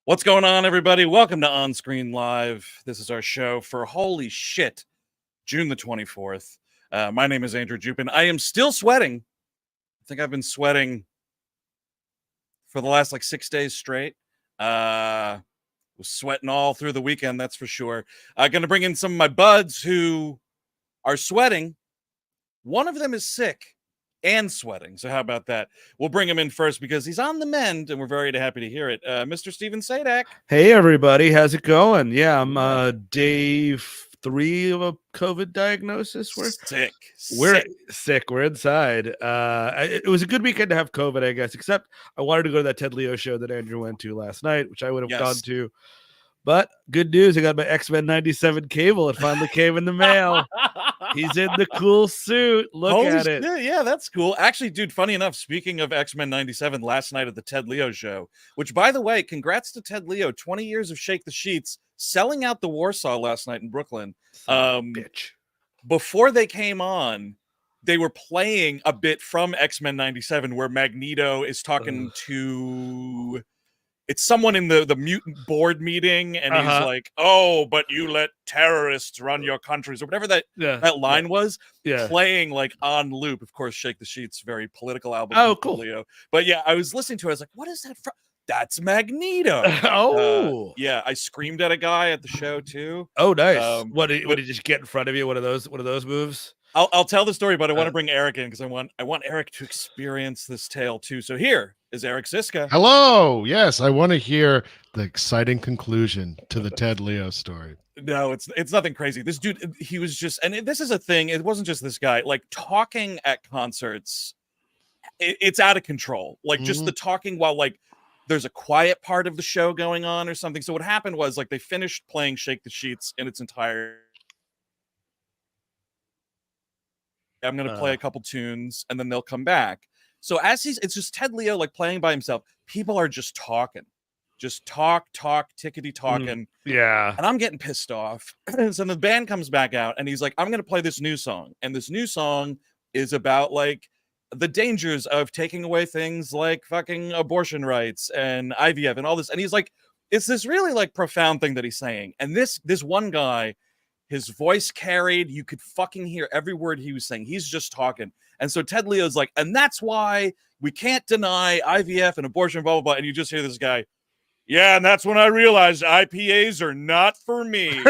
What's going on, everybody? Welcome to On Screen Live. This is our show for holy shit, June the 24th. My name is Andrew Jupin. I am still sweating. I think I've been sweating for the last 6 days straight. Was sweating all through the weekend, that's for sure. I'm going to bring in some of my buds who are sweating. One of them is sick and sweating. So how about that? We'll bring him in first because he's on the mend, and we're very happy to hear it. Mr. Steven Sadak. Hey, everybody. How's it going? Yeah, I'm day 3 of a COVID diagnosis. We're sick. We're inside. It was a good weekend to have COVID, I guess, except I wanted to go to that Ted Leo show that Andrew went to last night, which I would have gone to. But good news, I got my X-Men 97 cable. It finally came in the mail. He's in the cool suit. Look at it. Yeah, that's cool. Actually, dude, funny enough, speaking of X-Men 97, last night at the Ted Leo show, which, by the way, congrats to Ted Leo, 20 years of Shake the Sheets, selling out the Warsaw last night in Brooklyn. Bitch. Before they came on, they were playing a bit from X-Men 97 where Magneto is talking to... It's someone in the mutant board meeting, and he's like, "Oh, but you let terrorists run your countries," or whatever that line was, playing on loop. Of course, Shake the Sheets, very political album. Oh, cool. Leo. But yeah, I was listening to it. I was like, "What is that from?" That's Magneto. Oh, yeah. I screamed at a guy at the show too. Oh, nice. What did he just get in front of you? One of those moves? I'll tell the story, but I want to bring Eric in because I want Eric to experience this tale too. So here is Eric Siska. Hello. Yes, I want to hear the exciting conclusion to the Ted Leo story. No, it's nothing crazy. This dude, he was just, and this is a thing. It wasn't just this guy. Talking at concerts, it's out of control. Just the talking while there's a quiet part of the show going on or something. So what happened was they finished playing Shake the Sheets in its entire. I'm going to play a couple tunes and then they'll come back. So it's just Ted Leo playing by himself. People are just talking, just talk, tickety talking. Yeah. And I'm getting pissed off. So the band comes back out and he's like, I'm going to play this new song. And this new song is about the dangers of taking away things like fucking abortion rights and IVF and all this. And he's like, it's this really profound thing that he's saying. And this one guy, his voice carried. You could fucking hear every word he was saying. He's just talking. And so Ted Leo's like, and that's why we can't deny IVF and abortion, blah, blah, blah. And you just hear this guy, yeah, and that's when I realized IPAs are not for me.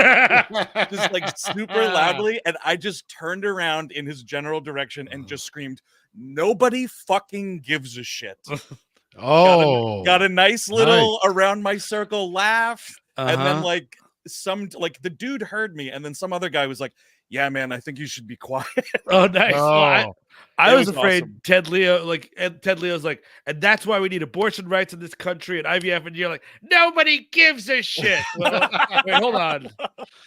Just super loudly. And I just turned around in his general direction and just screamed, nobody fucking gives a shit. Got a nice little around my circle laugh. And then the dude heard me, and then some other guy was like, yeah, man, I think you should be quiet. Oh, nice. Oh. I was afraid awesome. Ted Leo's like, and that's why we need abortion rights in this country and IVF, and you're like, nobody gives a shit. Well, wait, hold on.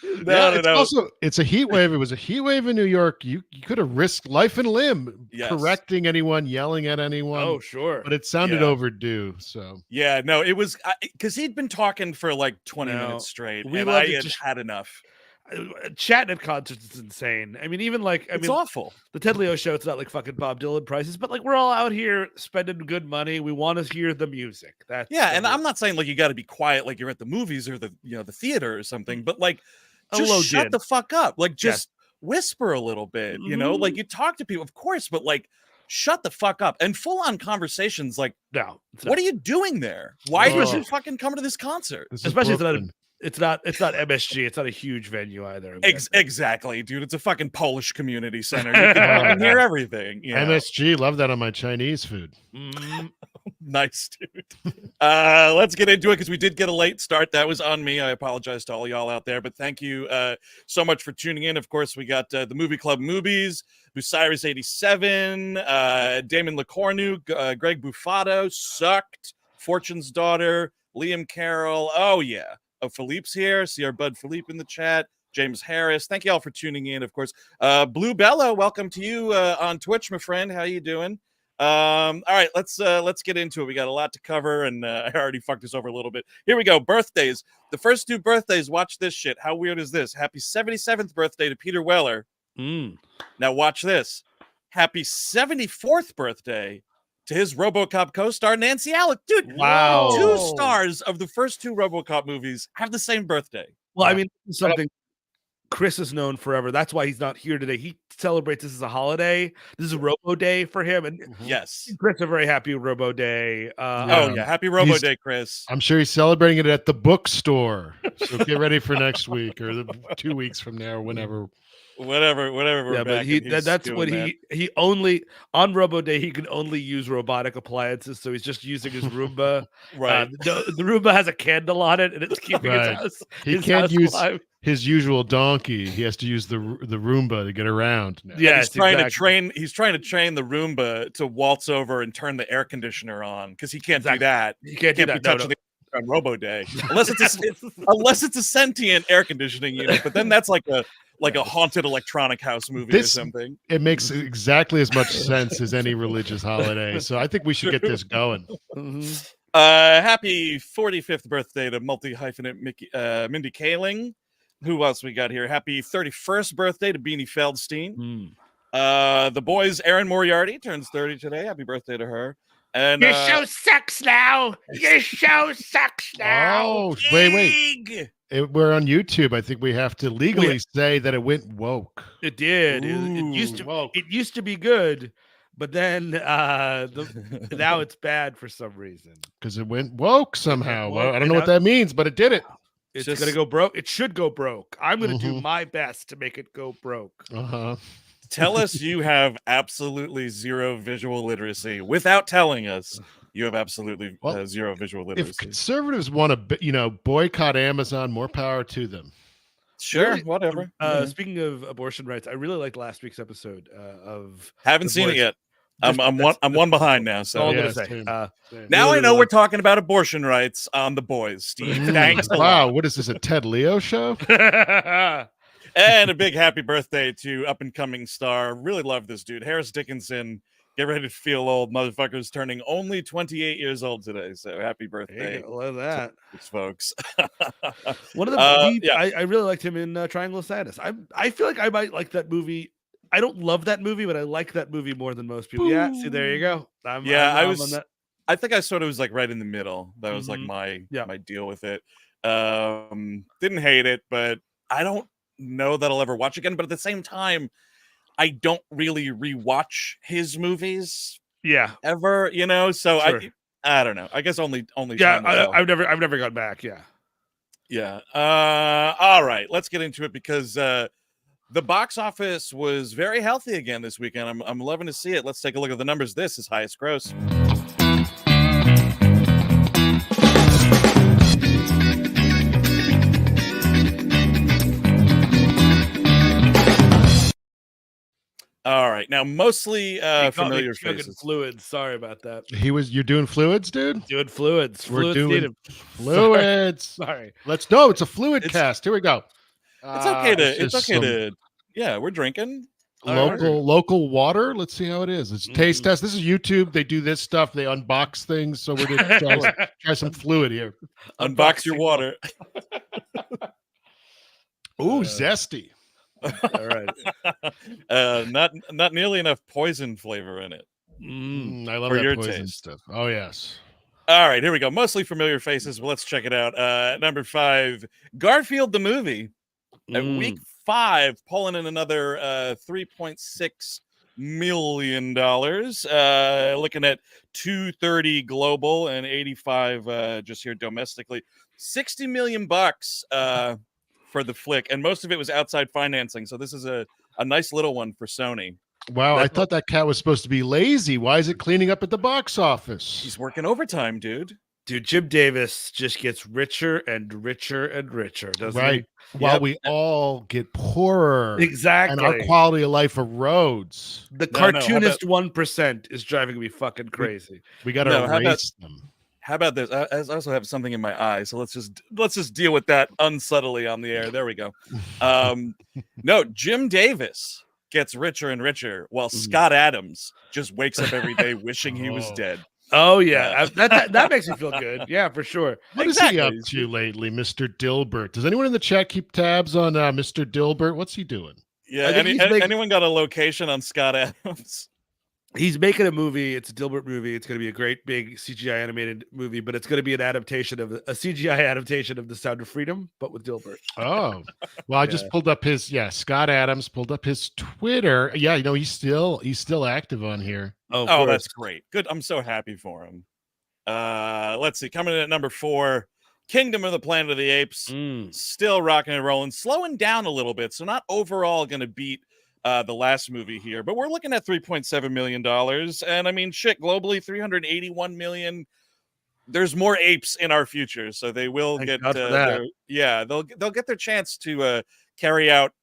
It's a heat wave. It was a heat wave in New York. You could have risked life and limb correcting anyone, yelling at anyone. Oh, sure. But it sounded overdue. So yeah, no, it was because he'd been talking for 20 minutes straight, and I had enough. Chatting at concerts is insane. I mean, even it's awful. The Ted Leo show, it's not fucking Bob Dylan prices, but we're all out here spending good money. We want to hear the music. And I'm not saying you got to be quiet like you're at the movies or the the theater or something, but just shut the fuck up. Just whisper a little bit. You know, you talk to people, of course, but shut the fuck up. And full on conversations. No, what are you doing there? Why did you fucking come to this concert? Especially it's not MSG. It's not a huge venue either. Exactly, dude. It's a fucking Polish community center. You can hear everything. MSG, love that on my Chinese food. Nice, dude. Let's get into it because we did get a late start. That was on me. I apologize to all y'all out there, but thank you so much for tuning in. Of course, we got the Movie Club Movies, Bucyrus 87, Damon Lecornu, Greg Bufato, Sucked, Fortune's Daughter, Liam Carroll. Oh, yeah. Philippe's here. See our bud Philippe in the chat. James Harris. Thank you all for tuning in, of course. Blue Bella, welcome to you on Twitch, my friend. How you doing? All right, let's get into it. We got a lot to cover, and I already fucked this over a little bit. Here we go. Birthdays. The first 2 birthdays. Watch this shit. How weird is this? Happy 77th birthday to Peter Weller. Now watch this. Happy 74th birthday to his RoboCop co-star Nancy Alec. Dude, wow. 2 stars of the first 2 RoboCop movies have the same birthday. Well, I mean, something Chris is known forever. That's why he's not here today. He celebrates this as a holiday. This is a Robo Day for him. And yes, Chris are very happy with Robo Day. Happy Robo Day, Chris. I'm sure he's celebrating it at the bookstore. So get ready for next week or 2 weeks from now, or whenever. Whatever. We're but that's what he only on Robo Day he can only use robotic appliances, so he's just using his Roomba. Right. The Roomba has a candle on it, and it's keeping his house. He can't use his usual donkey. He has to use the Roomba to get around. Yeah, he's trying to train. He's trying to train the Roomba to waltz over and turn the air conditioner on because he can't do that. He can't do that. Be touching on Robo Day unless it's a sentient air conditioning unit. But then that's like a haunted electronic house movie or something. It makes exactly as much sense as any religious holiday. So I think we should get this going. Happy 45th birthday to multi-hyphenate Mindy Kaling. Who else we got here? Happy 31st birthday to Beanie Feldstein. The boys, Erin Moriarty, turns 30 today. Happy birthday to her. And your show sucks now. Your show sucks now. Oh, wait. We're on YouTube. I think we have to legally say that it went woke. It did. It used to be good, but then now it's bad for some reason. Because it went woke somehow. Well, I don't know what that means, but it did it. It's going to go broke. It should go broke. I'm going to do my best to make it go broke. Tell us you have absolutely zero visual literacy without telling us you have absolutely zero visual literacy. If conservatives want to, boycott Amazon, more power to them. Sure, whatever. Speaking of abortion rights, I really liked last week's episode of. Haven't seen it yet. I'm one behind now. So I'm gonna say. Now I know we're talking about abortion rights on The Boys. Steve, thanks. Wow, what is this? A Ted Leo show? And a big happy birthday to up and coming star. Really love this dude, Harris Dickinson. Get ready to feel old, motherfuckers. Turning only 28 years old today. So happy birthday! Hey, love that, folks. One of the I really liked him in Triangle of Sadness. I feel like I might like that movie. I don't love that movie, but I like that movie more than most people. Yeah, see, there you go. I think I sort of was like right in the middle. That was like my deal with it. Didn't hate it, but I don't know that I'll ever watch again. But at the same time, I don't really rewatch his movies. Ever, So sure. I don't know. I guess only. Yeah, I've never gone back. Yeah. All right, let's get into it because the box office was very healthy again this weekend. I'm loving to see it. Let's take a look at the numbers. This is Highest Gross. All right, now mostly familiar faces. Fluids. Sorry about that. You're doing fluids, dude. Doing fluids. We're doing fluids. Sorry. It's a fluid cast. Here we go. It's okay to. Yeah, we're drinking local water. Let's see how it is. It's taste test. This is YouTube. They do this stuff. They unbox things. So we're gonna try some fluid here. Unbox your water. Ooh, zesty. All right. Not nearly enough poison flavor in it. I love that poison stuff. Oh yes. All right, here we go. Mostly familiar faces. Well, let's check it out. Number 5, Garfield the movie. At week 5, pulling in another $3.6 million. Looking at 230 global and 85 just here domestically. $60 million for the flick, and most of it was outside financing. So this is a nice little one for Sony. Wow, I thought that cat was supposed to be lazy. Why is it cleaning up at the box office? He's working overtime, dude. Dude, Jim Davis just gets richer and richer and richer, doesn't he? While we all get poorer. Exactly. And our quality of life erodes. The cartoonist 1% is driving me fucking crazy. We got to erase them. How about this? I also have something in my eye, so let's just deal with that unsubtly on the air. There we go. No, Jim Davis gets richer and richer, while Scott Adams just wakes up every day wishing he was dead. Oh yeah, that makes me feel good. Yeah, for sure. What is he up to lately, Mr. Dilbert? Does anyone in the chat keep tabs on Mr. Dilbert? What's he doing? Yeah, anyone got a location on Scott Adams? He's making a movie. It's a Dilbert movie. It's going to be a great big CGI animated movie, but it's going to be an adaptation of a CGI adaptation of The Sound of Freedom, but with Dilbert. Oh, well, I just pulled up his Scott Adams pulled up his Twitter. Yeah, he's still active on here. Oh, that's great. Good. I'm so happy for him. Let's see. Coming in at number 4, Kingdom of the Planet of the Apes. Still rocking and rolling, slowing down a little bit, so not overall going to beat the last movie here, but we're looking at $3.7 million. And I mean, shit, globally, 381 million. There's more apes in our future, so they will get they'll get their chance to carry out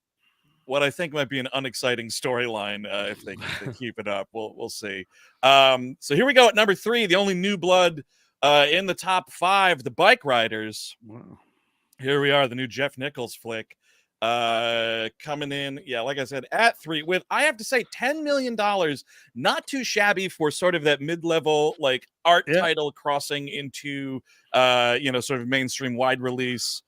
what I think might be an unexciting storyline if they keep it up. We'll see. So here we go at number 3, the only new blood in the top 5, The Bike Riders. Wow. Here we are, the new Jeff Nichols flick. Coming in, like I said, at 3 with, I have to say, $10 million. Not too shabby for sort of that mid-level like art title crossing into sort of mainstream wide release.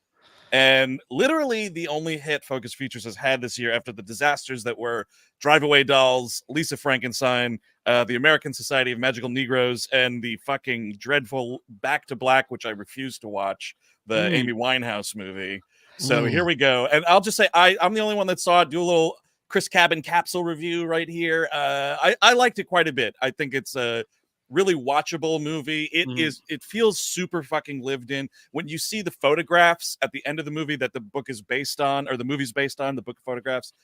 And literally the only hit Focus Features has had this year after the disasters that were Drive Away Dolls, Lisa Frankenstein, the American Society of Magical Negroes, and the fucking dreadful Back to Black, which I refuse to watch, the Amy Winehouse movie. So here we go. And I'll just say I'm the only one that saw it. Do a little Chris Cabin capsule review right here. I liked it quite a bit. I think it's a really watchable movie. It feels super fucking lived in. When you see the photographs at the end of the movie that the book is based on, or the movie's based on, the book of photographs,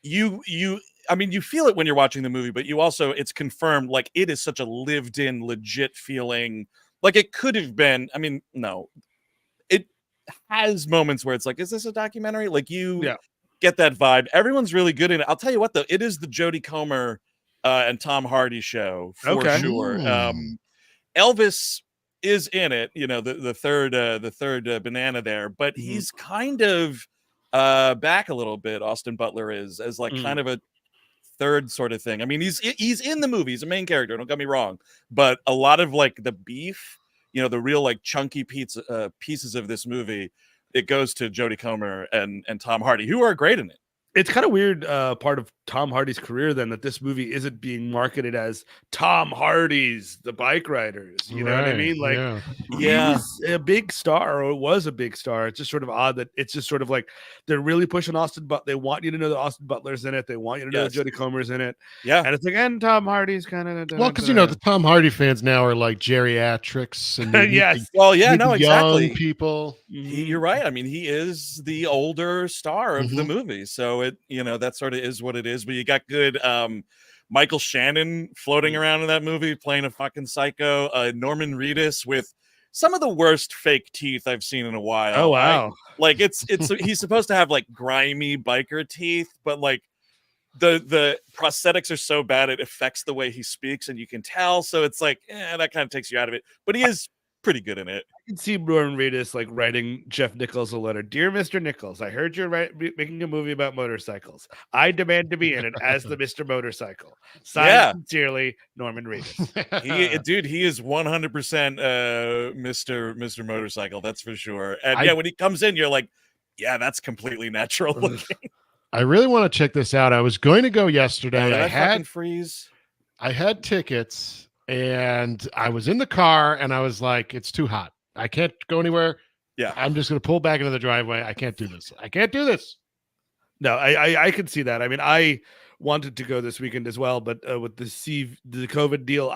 you feel it when you're watching the movie, but you also, it's confirmed, like, it is such a lived in, legit feeling. Like, it could have been, no. It has moments where it's like, is this a documentary? Like, you get that vibe. Everyone's really good in it. I'll tell you what, though, it is the Jodie Comer and Tom Hardy show for sure. Elvis is in it, the third banana there, but he's kind of back a little bit. Austin Butler is as like kind of a third sort of thing. I mean, he's in the movie, he's a main character, don't get me wrong, but a lot of like the beef, the real like chunky pieces of this movie, it goes to Jodie Comer and Tom Hardy, who are great in it. It's kind of weird part of Tom Hardy's career then that this movie isn't being marketed as Tom Hardy's The Bike Riders. You know what I mean? Like, he's a big star, or was a big star. It's just sort of odd that it's just sort of like they're really pushing Austin, but they want you to know that Austin Butler's in it. They want you to know that Jodie Comer's in it. Yeah. And it's like, and Tom Hardy's kind of because the Tom Hardy fans now are like geriatrics and exactly. Young people. You're right. I mean, he is the older star of the movie, so it that sort of is what it is. But you got good Michael Shannon floating around in that movie playing a fucking psycho, Norman Reedus with some of the worst fake teeth I've seen in a while. Oh wow. Like it's he's supposed to have like grimy biker teeth, but like the prosthetics are so bad it affects the way he speaks, and you can tell, so it's like that kind of takes you out of it, but he is pretty good in it. I can see Norman Reedus like writing Jeff Nichols a letter. Dear Mr. Nichols, I heard you're making a movie about motorcycles. I demand to be in it as the Mr. Motorcycle. Signed sincerely, Norman Reedus. He is 100% Mr. Motorcycle. That's for sure. And when he comes in, you're like, yeah, that's completely natural looking. I really want to check this out. I was going to go yesterday. I had freeze. I had tickets. And I was in the car and I was like, it's too hot. I can't go anywhere. Yeah. I'm just going to pull back into the driveway. I can't do this. I can't do this. No, I can see that. I mean, I wanted to go this weekend as well, but with the COVID deal,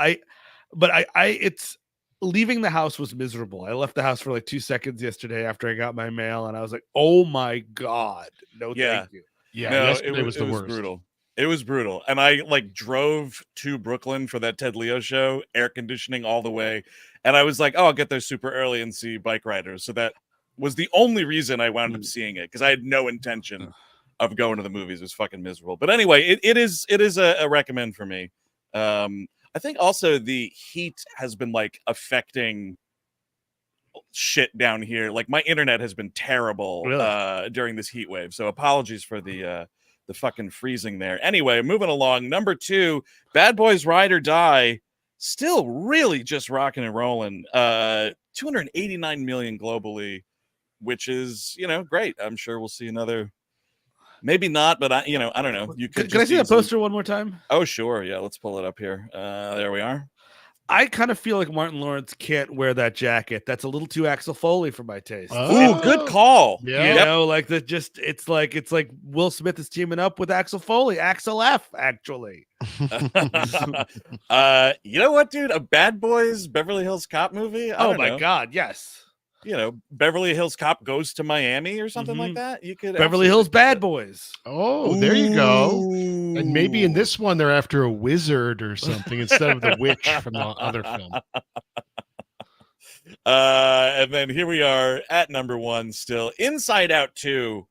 it's leaving the house was miserable. I left the house for like 2 seconds yesterday after I got my mail, and I was like, oh my God. No, thank you. Yeah. No, yesterday was the worst. Brutal. It was brutal. And I like drove to Brooklyn for that Ted Leo show, air conditioning all the way. And I was like, oh, I'll get there super early and see Bike Riders. So that was the only reason I wound up seeing it, because I had no intention of going to the movies. It was fucking miserable. But anyway, it is a recommend for me. I think also the heat has been like affecting shit down here. Like my internet has been terrible during this heat wave. So apologies for the fucking freezing there. Anyway, moving along. Number 2, Bad Boys Ride or Die. Still really just rocking and rolling. 289 million globally, which is, great. I'm sure we'll see another Maybe not, but I don't know. You could. Can I see the poster one more time? Oh, sure. Yeah, let's pull it up here. There we are. I kind of feel like Martin Lawrence can't wear that jacket. That's a little too Axel Foley for my taste. Ooh, good call. Yeah. You know, like it's like Will Smith is teaming up with Axel Foley. Axel F, actually. You know what, dude? A Bad Boys Beverly Hills Cop movie? Oh my God, yes. Beverly Hills Cop goes to Miami or something like that. You could Beverly Hills Bad Boys. Oh, there you go. And maybe in this one they're after a wizard or something instead of the witch from the other film. And then here we are at number 1 still. Inside Out 2.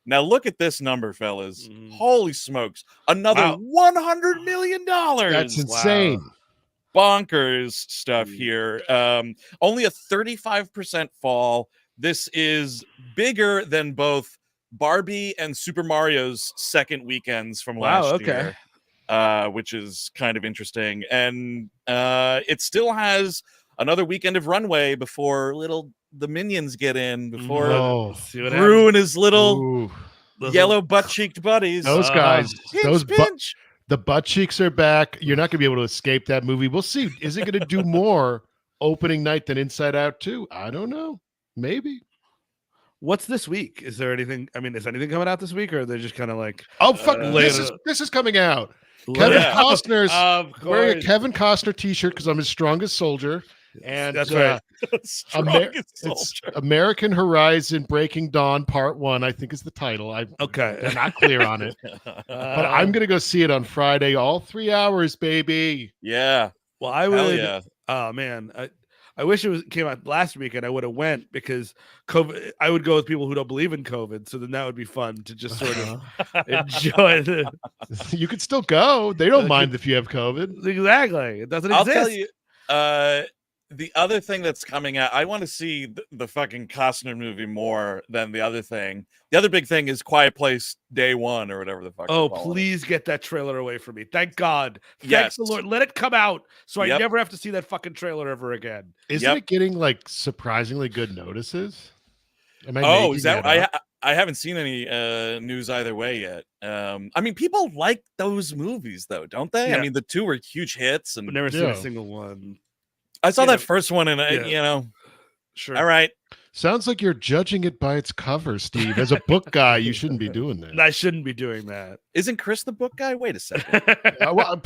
Now look at this number, fellas. Holy smokes. Another $100 million. That's insane. Wow. Bonkers stuff here. Only a 35% fall. This is bigger than both Barbie and Super Mario's second weekends from last year, which is kind of interesting. And it still has another weekend of runway before the minions get in, before Gru and his little yellow butt-cheeked buddies. Those guys, pinch. The butt cheeks are back. You're not going to be able to escape that movie. We'll see. Is it going to do more opening night than Inside Out 2? I don't know. Maybe. What's this week? Is there anything? I mean, is anything coming out this week, or are they just kind of like? Oh fuck! This is coming out. Kevin Costner's wearing a Kevin Costner T-shirt because I'm his strongest soldier. And that's right. American Horizon Breaking Dawn Part 1, I think is the title. I'm not clear on it. But I'm going to go see it on Friday, all 3 hours, baby. Yeah. Well, I really, oh man, I wish it came out last weekend. I would have went because COVID. I would go with people who don't believe in COVID, so then that would be fun to just sort of enjoy it. You could still go. They don't mind if you have COVID. Exactly. It doesn't exist. I'll tell you. The other thing that's coming out, I want to see the fucking Costner movie more than the other thing. The other big thing is Quiet Place Day 1 or whatever the fuck. Oh, please get that trailer away from me. Thank God. Thank the Lord. Let it come out so I never have to see that fucking trailer ever again. Isn't it getting like surprisingly good notices? Is that I haven't seen any news either way yet. I mean, people like those movies though, don't they? Yeah. I mean, the 2 were huge hits, and I've never seen a single one. I saw that first one, and sure. All right. Sounds like you're judging it by its cover, Steve. As a book guy, you shouldn't be doing that. I shouldn't be doing that. Isn't Chris the book guy? Wait a second. I'm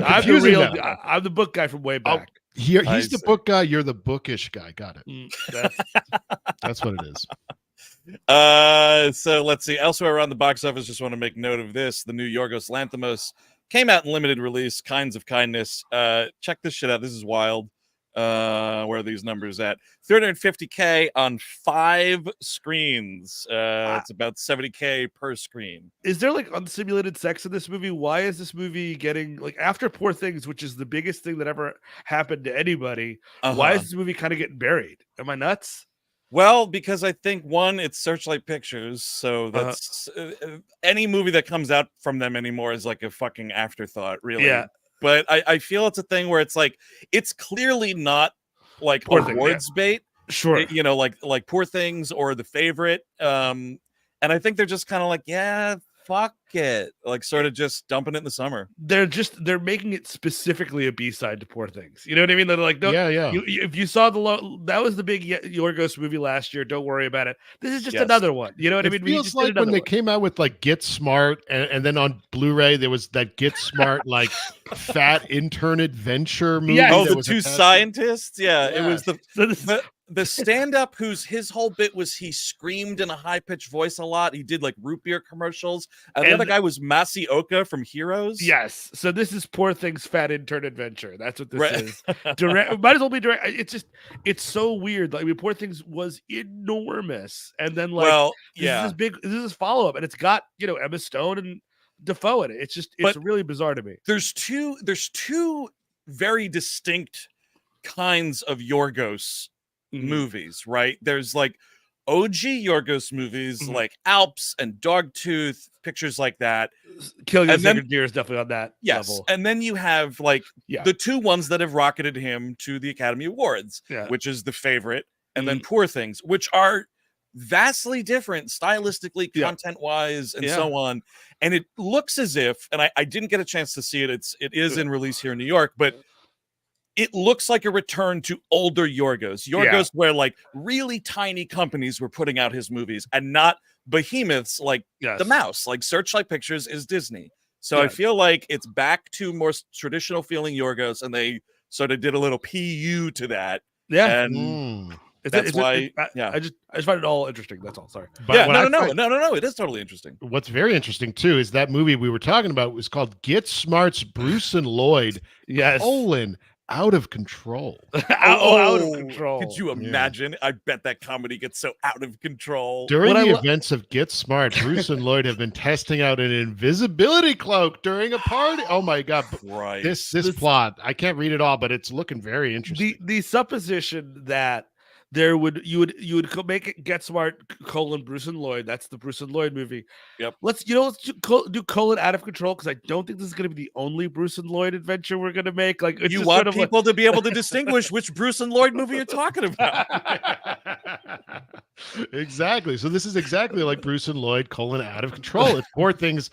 confusing I'm the book guy from way back. He's the book guy. You're the bookish guy. Got it. That's what it is. So let's see. Elsewhere around the box office, just want to make note of this. The new Yorgos Lanthimos came out in limited release. Kinds of Kindness. Check this shit out. This is wild. Where are these numbers at? 350K on 5 screens. It's about 70K per screen. Is there like unsimulated sex in this movie? Why is this movie getting like after Poor Things, which is the biggest thing that ever happened to anybody? Why is this movie kind of getting buried? Am I nuts? Well, because I think one, it's Searchlight Pictures, so that's any movie that comes out from them anymore is like a fucking afterthought, really. Yeah. But I feel it's a thing where it's like it's clearly not like awards bait. Sure. Like Poor Things or The Favorite. And I think they're just kind of like, yeah, fuck it. Like sort of just dumping it in the summer. They're making it specifically a B-side to Poor Things. You know what I mean? They're like, if you saw that was the big Yorgos movie last year, don't worry about it. This is just another one. You know what I mean? It feels like when they came out with like Get Smart and then on Blu-ray there was that Get Smart like fat intern adventure movie. Yeah. Oh, the 2 scientists. Yeah. It was the stand-up his whole bit was he screamed in a high-pitched voice a lot. He did like root beer commercials. And the other guy was Masioka from Heroes. Yes. So this is Poor Things Fat Intern Adventure. That's what this is. Might as well be direct. It's so weird. Like, I mean, Poor Things was enormous. And then this is follow-up. And it's got, Emma Stone and Defoe in it. It's really bizarre to me. There's two very distinct kinds of Yorgos movies, right? There's like OG Yorgos movies like Alps and Dogtooth, pictures like that. Killing the Sacred Deer is definitely on that level. And then you have like the 2 ones that have rocketed him to the Academy Awards, which is The Favorite and then Poor Things, which are vastly different stylistically, content-wise, and so on. And it looks as if, and I didn't get a chance to see it. It is in release here in New York, but it looks like a return to older Yorgos, where like really tiny companies were putting out his movies and not behemoths like the Mouse. Like Searchlight Pictures is Disney. So I feel like it's back to more traditional feeling Yorgos, and they sort of did a little PU to that. Yeah. And that's why I just find it all interesting. That's all. Sorry. But no. It is totally interesting. What's very interesting too is that movie we were talking about was called Get Smart's Bruce and Lloyd: Out of Control. Out of control. Could you imagine? I bet that comedy gets so out of control. During the events of Get Smart, Bruce and Lloyd have been testing out an invisibility cloak during a party. Oh my God. Right. This plot, I can't read it all, but it's looking very interesting. The supposition that you would make it Get Smart : Bruce and Lloyd. That's the Bruce and Lloyd movie. Yep. Let's do Out of Control, because I don't think this is going to be the only Bruce and Lloyd adventure we're going to make. Like, you want people to be able to distinguish which Bruce and Lloyd movie you're talking about. Exactly. So this is exactly like Bruce and Lloyd : Out of Control. It's Poor Things.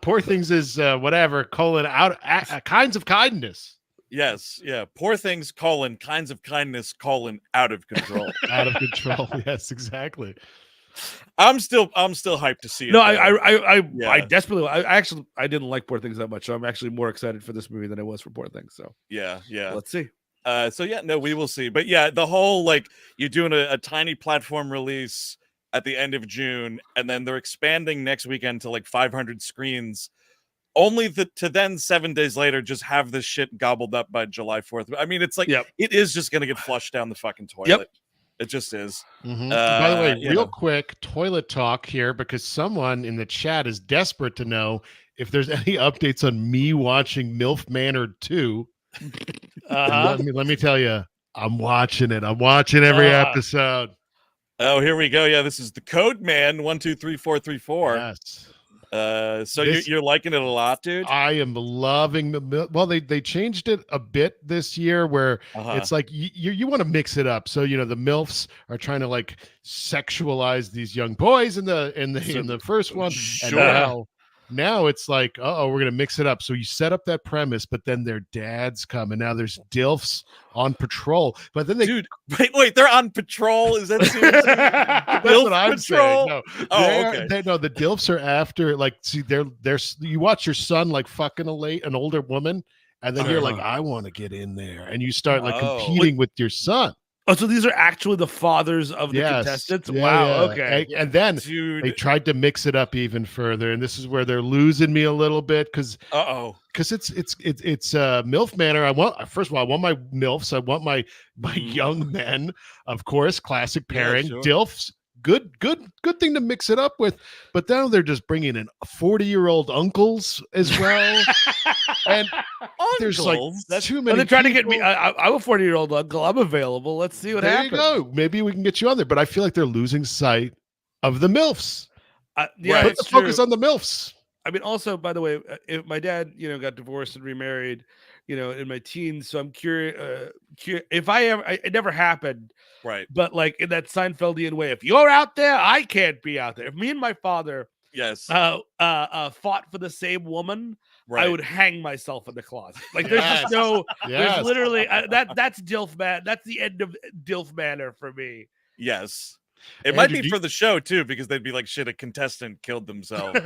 Poor Things is whatever : Kinds of Kindness. Yes, yeah. Poor Things : Kinds of Kindness : Out of Control. Out of Control. Yes, exactly. I'm still hyped to see it. No, I desperately. I didn't like Poor Things that much, so I'm actually more excited for this movie than I was for Poor Things. So yeah. Let's see. We will see. But yeah, the whole like you're doing a tiny platform release at the end of June, and then they're expanding next weekend to like 500 screens. Only to then 7 days later just have this shit gobbled up by July 4th. I mean, it's like it is just gonna get flushed down the fucking toilet. Yep. It just is. Mm-hmm. By the way, real quick toilet talk here, because someone in the chat is desperate to know if there's any updates on me watching MILF Manor 2. Let me tell you, I'm watching it. I'm watching every episode. Oh, here we go. Yeah, this is the Code Man 123434. Yes. So you're liking it a lot, dude? I am loving the. Well, they changed it a bit this year, where it's like you want to mix it up. So the MILFs are trying to like sexualize these young boys in the first one, sure. And now it's like, we're gonna mix it up. So you set up that premise, but then their dads come, and now there's DILFs on patrol. But then wait, they're on patrol? Is that seriously? That's what I'm saying. No, okay. The DILFs are after, like, see, they're you watch your son like fucking an older woman, and then you're like, I want to get in there, and you start like competing with your son. Oh, so these are actually the fathers of the contestants? Yeah, wow, yeah. okay. And then they tried to mix it up even further, and this is where they're losing me a little bit, because it's MILF Manor. First of all, I want my MILFs. I want my young men, of course, classic pairing. Yeah, sure. DILFs. Good thing to mix it up with, but now they're just bringing in 40-year-old uncles as well, and there's like too many. They're trying to get me. I'm a 40-year-old uncle. I'm available. Let's see what happens. There you go. Maybe we can get you on there, but I feel like they're losing sight of the MILFs. Put the focus on the MILFs. I mean, also, by the way, if my dad, got divorced and remarried, in my teens, so I'm curious. If it never happened. Right. But like in that Seinfeldian way, if you're out there, I can't be out there. If me and my father fought for the same woman, I would hang myself in the closet. Like there's just no, there's literally that's DILF man. That's the end of DILF Manor for me. Yes. It might be for the show too, because they'd be like, shit, a contestant killed themselves.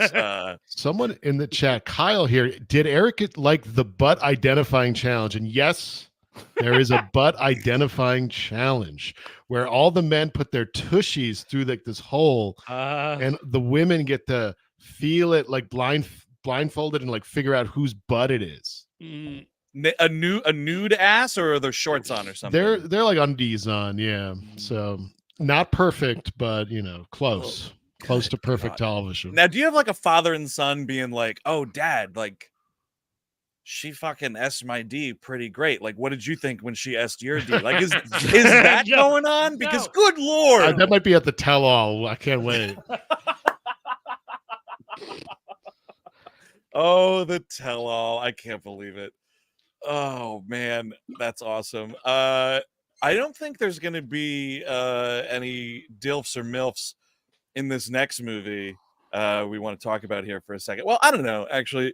Someone in the chat, Kyle here, did Eric like the butt identifying challenge? And yes, there is a butt identifying challenge where all the men put their tushies through like this hole, and the women get to feel it like blindfolded and like figure out whose butt it is. A nude ass, or are there shorts on or something? They're like undies on, yeah. So not perfect, but close to perfect television. Now, do you have like a father and son being like, "Oh, dad, like she fucking S my D pretty great. Like, what did you think when she S'd your D? Like, is that going on? Because good Lord, that might be at the tell-all. I can't wait." Oh, the tell-all! I can't believe it. Oh man, that's awesome. I don't think there's going to be any DILFs or MILFs in this next movie we want to talk about here for a second. Well, I don't know, actually.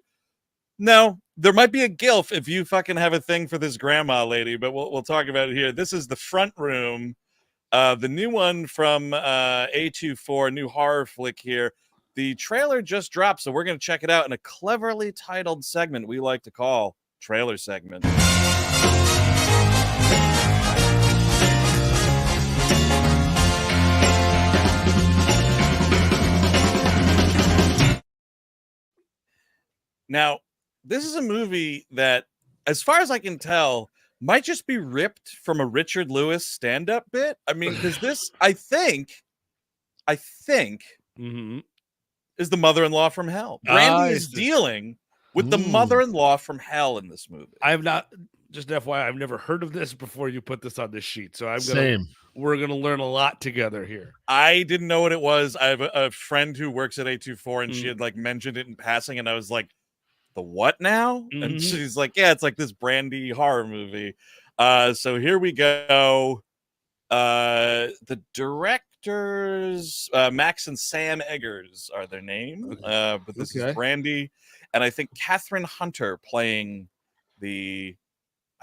No, there might be a GILF if you fucking have a thing for this grandma lady, but we'll talk about it here. This is The Front Room, the new one from A24, new horror flick here. The trailer just dropped, so we're going to check it out in a cleverly titled segment we like to call Trailer Segment. Now, this is a movie that, as far as I can tell, might just be ripped from a Richard Lewis stand-up bit. I mean, because this, I think, Mm-hmm. is the mother-in-law from hell. Brandy is dealing with the mother-in-law from hell in this movie. I've not, just FYI, I've never heard of this before you put this on this sheet. So Same. We're gonna learn a lot together here. I didn't know what it was. I have a friend who works at A24, and she had like mentioned it in passing, and I was like, the what now? And she's like, yeah, it's like this Brandy horror movie. So here we go. The directors, Max and Sam Eggers are their name. But this is Brandy, and I think Catherine Hunter playing I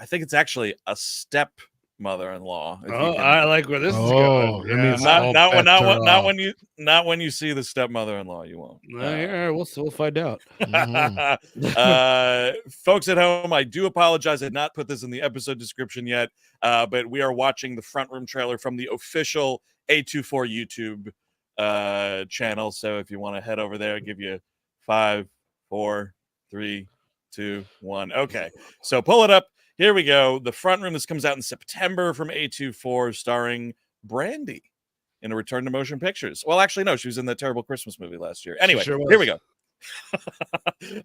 think it's actually a step mother-in-law. I like where this is going. Yeah. Not when you see the stepmother-in-law, you won't. Yeah, we'll find out. Folks at home, I do apologize. I did not put this in the episode description yet, but we are watching the Front Room trailer from the official A24 YouTube channel. So if you want to head over there, I'll give you 5, 4, 3, 2, 1. Okay, so pull it up. Here we go. The Front Room. This comes out in September from A24, starring Brandy in a return to motion pictures. Well, actually, no, she was in that terrible Christmas movie last year. Anyway, here we go.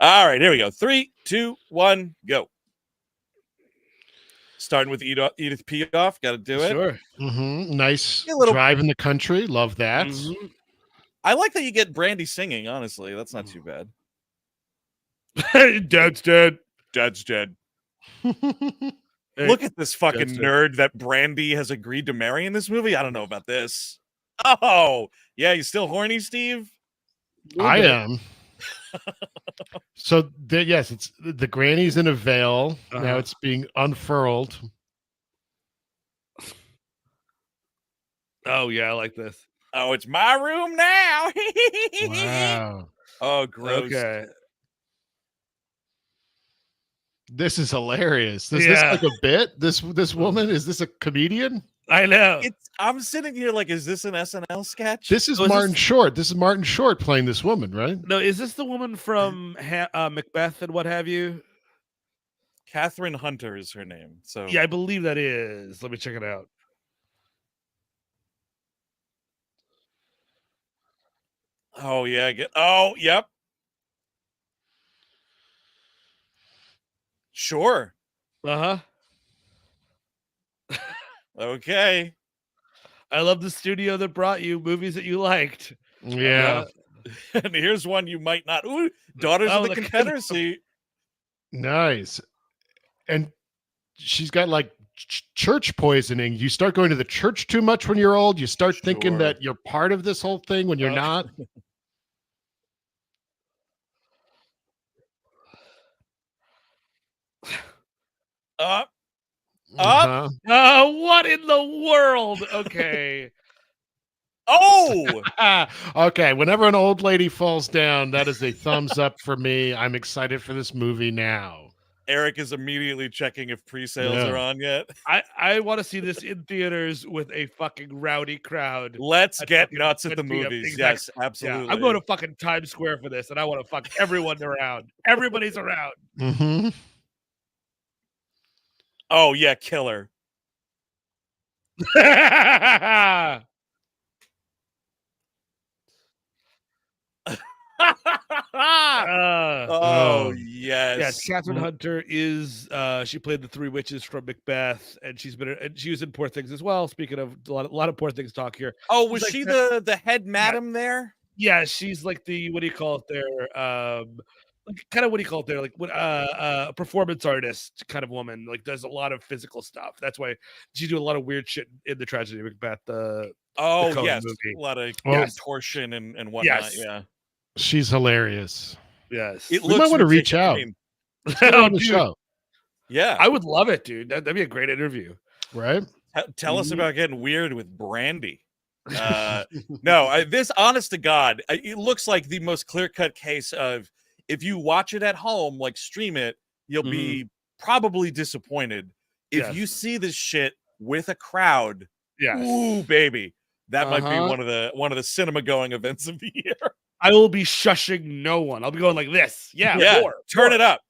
All right, here we go. 3, 2, 1, go. Starting with Edith Piaf. Got to do it. Sure. Nice drive in the country. Love that. I like that you get Brandy singing, honestly. That's not too bad. Dad's dead. Dad's dead. Look at this fucking nerd that Brandy has agreed to marry in this movie. I don't know about this. Oh, yeah, you still horny, Steve? I am. So yes, it's the granny's in a veil. Now it's being unfurled. Oh yeah, I like this. Oh, it's my room now. Wow. Oh, gross. Okay. This is hilarious. Is this like a bit? This woman, is this a comedian? I know. I'm sitting here like, is this an SNL sketch? This is Martin Short. This is Martin Short playing this woman, right? No, is this the woman from Macbeth and what have you? Catherine Hunter is her name. So yeah, I believe that is. Let me check it out. Oh yeah, yep. Sure. Okay. I love the studio that brought you movies that you liked. Yeah. And here's one you might not. Ooh, Daughters of the Confederacy. Nice. And she's got like church poisoning. You start going to the church too much when you're old. You start thinking that you're part of this whole thing when you're not. What in the world? Okay. Oh, okay. Whenever an old lady falls down, that is a thumbs up for me. I'm excited for this movie now. Eric is immediately checking if pre-sales are on yet. I want to see this in theaters with a fucking rowdy crowd. Let's get nuts at the movies. Exactly. Yes, absolutely. Yeah, I'm going to fucking Times Square for this, and I want to fuck everyone around. Everybody's around. Oh yeah, killer. Oh yes. Yeah, Catherine Hunter is she played the three witches from Macbeth, and she was in Poor Things as well. Speaking of a lot of Poor Things talk here. Oh, was she the head madam there? Yeah, she's like the, what do you call it there? like kind of what do you call it there? Like what a performance artist kind of woman, like does a lot of physical stuff. That's why she do a lot of weird shit in the Tragedy of Macbeth, the Coen yes, movie. a lot of Yes. contortion and whatnot. Yes. Yeah, She's hilarious. Yes. it We might looks want to reach ridiculous. out. I mean, Let's get her Oh, on the dude. show, yeah, I would love it, dude. That'd be a great interview. right? Tell us Mhm. about getting weird with Brandy. No, this honest to God, it looks like the most clear-cut case of if you watch it at home, like stream it, you'll be probably disappointed. If you Yes. see this shit with a crowd, Yes. ooh, baby, that might be Uh-huh. one of the cinema going events of the year. I will be shushing no one. I'll be going like this. Yeah, Yeah, more. turn it up,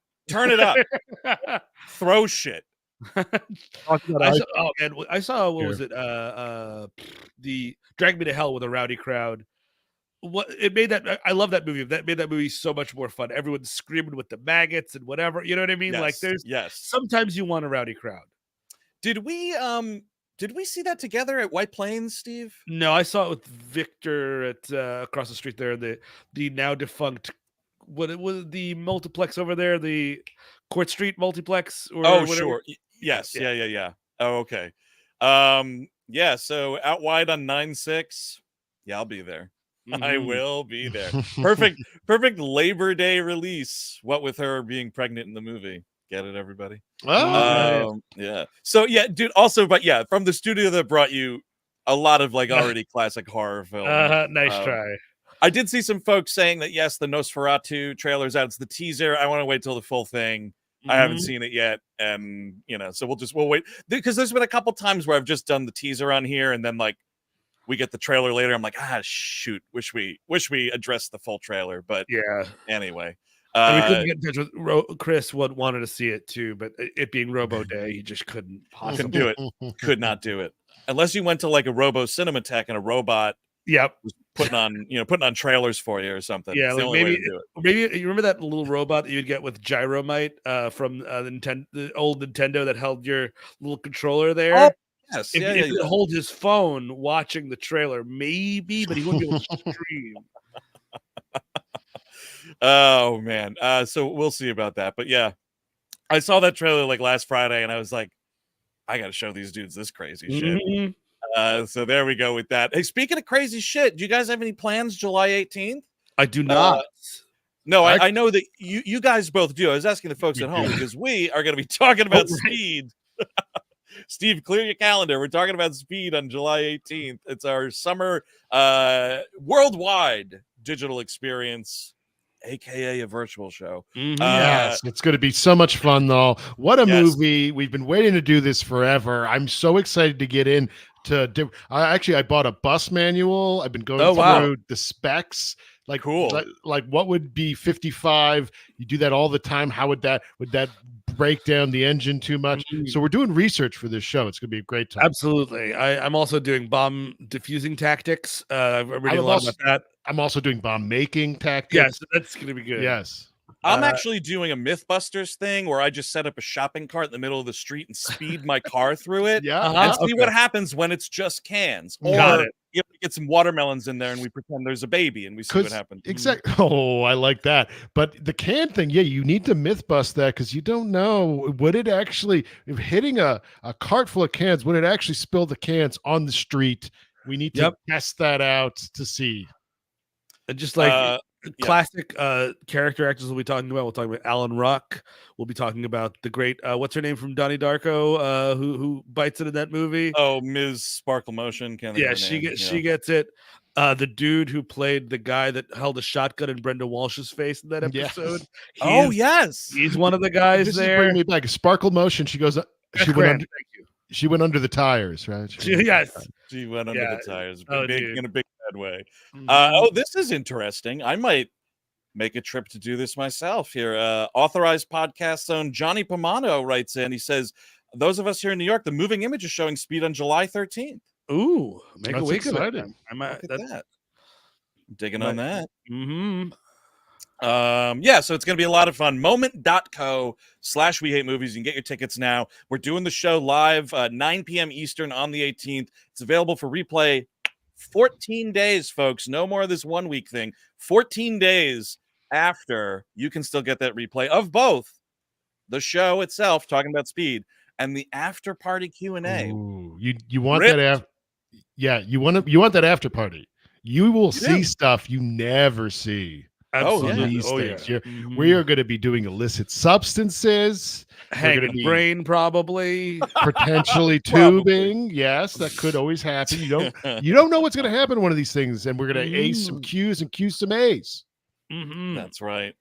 throw shit. I saw what Here. was it? The Drag Me to Hell with a Rowdy Crowd. What it made that I love that movie. That made that movie so much more fun. Everyone's screaming with the maggots and whatever. You know what I mean? Like there's sometimes you want a rowdy crowd. Did we see that together at White Plains, Steve? No, I saw it with Victor at across the street there. The now defunct what it was the multiplex over there, the Court Street multiplex or Oh, whatever. sure. Yes. Yeah. Oh, okay. Yeah, so out wide on 9/6. Yeah, I'll be there. I Mhm. will be there. Perfect Labor Day release. What with her being pregnant in the movie. Get it, everybody? Oh, Yeah. So yeah, dude, also, but yeah, from the studio that brought you a lot of like already classic horror films. Nice try. I did see some folks saying that yes, the Nosferatu trailer's out. It's the teaser. I want to wait till the full thing. I haven't seen it yet, and so we'll wait because there's been a couple times where I've just done the teaser on here, and then like we get the trailer later. I'm like, shoot, wish we addressed the full trailer, but Yeah. anyway. And we couldn't get in touch with Chris. Wanted to see it too, but it being Robo Day, he just couldn't possibly do it. Could not do it unless you went to like a Robo Cinematech and a robot. Yep. Was putting on trailers for you or something. Yeah, it's the like only way to do it. maybe you remember that little robot that you'd get with Gyromite from the old Nintendo that held your little controller there. Oh, yes, if it hold his phone watching the trailer, maybe, but he wouldn't be able to stream. Oh man, so we'll see about that. But yeah, I saw that trailer like last Friday, and I was like, I got to show these dudes this crazy shit. So there we go with that. Hey, speaking of crazy shit, do you guys have any plans July 18th? I do not. No, I know that you guys both do. I was asking the folks at home because we are going to be talking about Speed. Steve, clear your calendar. We're talking about Speed on July 18th. It's our summer worldwide digital experience, aka a virtual show. Yes, it's going to be so much fun, though. What a movie. We've been waiting to do this forever. I'm so excited to get in. I bought a bus manual. I've been going through the specs. Like, cool. Like what would be 55? You do that all the time. How would that break down the engine too much? So we're doing research for this show. It's going to be a great time. Absolutely. I'm also doing bomb diffusing tactics. I'm reading a lot about that. I'm also doing bomb making tactics. Yes, that's going to be good. Yes. I'm actually doing a Mythbusters thing where I just set up a shopping cart in the middle of the street and speed my car through it and see what happens when it's just cans. Or you get some watermelons in there and we pretend there's a baby and we see what happens. Exactly. Oh, I like that. But the can thing, you need to myth bust that because you don't know. Would it actually, if hitting a cart full of cans, would it actually spill the cans on the street? We need to test that out to see. And just like classic character actors we'll be talking about. We'll talk about Alan Ruck. We'll be talking about the great what's her name from Donnie Darko, who bites it in that movie. Oh, Ms. Sparkle Motion. She gets it. The dude who played the guy that held a shotgun in Brenda Walsh's face in that episode. Yes, he's one of the guys this there. Is bringing me back. Sparkle Motion. She goes. She went under the tires, right? She went under the tires. In a big bad way. This is interesting. I might make a trip to do this myself here. Authorized podcast own Johnny Pomano writes in. He says, those of us here in New York, the moving image is showing Speed on July 13th. Ooh, make a week of it. I might digging on that. So it's going to be a lot of fun. Moment.co/We Hate Movies. You can get your tickets now. We're doing the show live 9 p.m. Eastern on the 18th. It's available for replay 14 days, folks. No more of this 1 week thing. 14 days after, you can still get that replay of both the show itself talking about Speed and the after party Q&A. Ooh, you want that you want that after party. You will see stuff you never see. Absolutely. These things. Yeah. We are going to be doing illicit substances. Hanging We're going to be brain, probably. potentially tubing. Yes, that could always happen. You don't know what's going to happen in one of these things, and we're going to ace some Q's and Q some A's. That's right.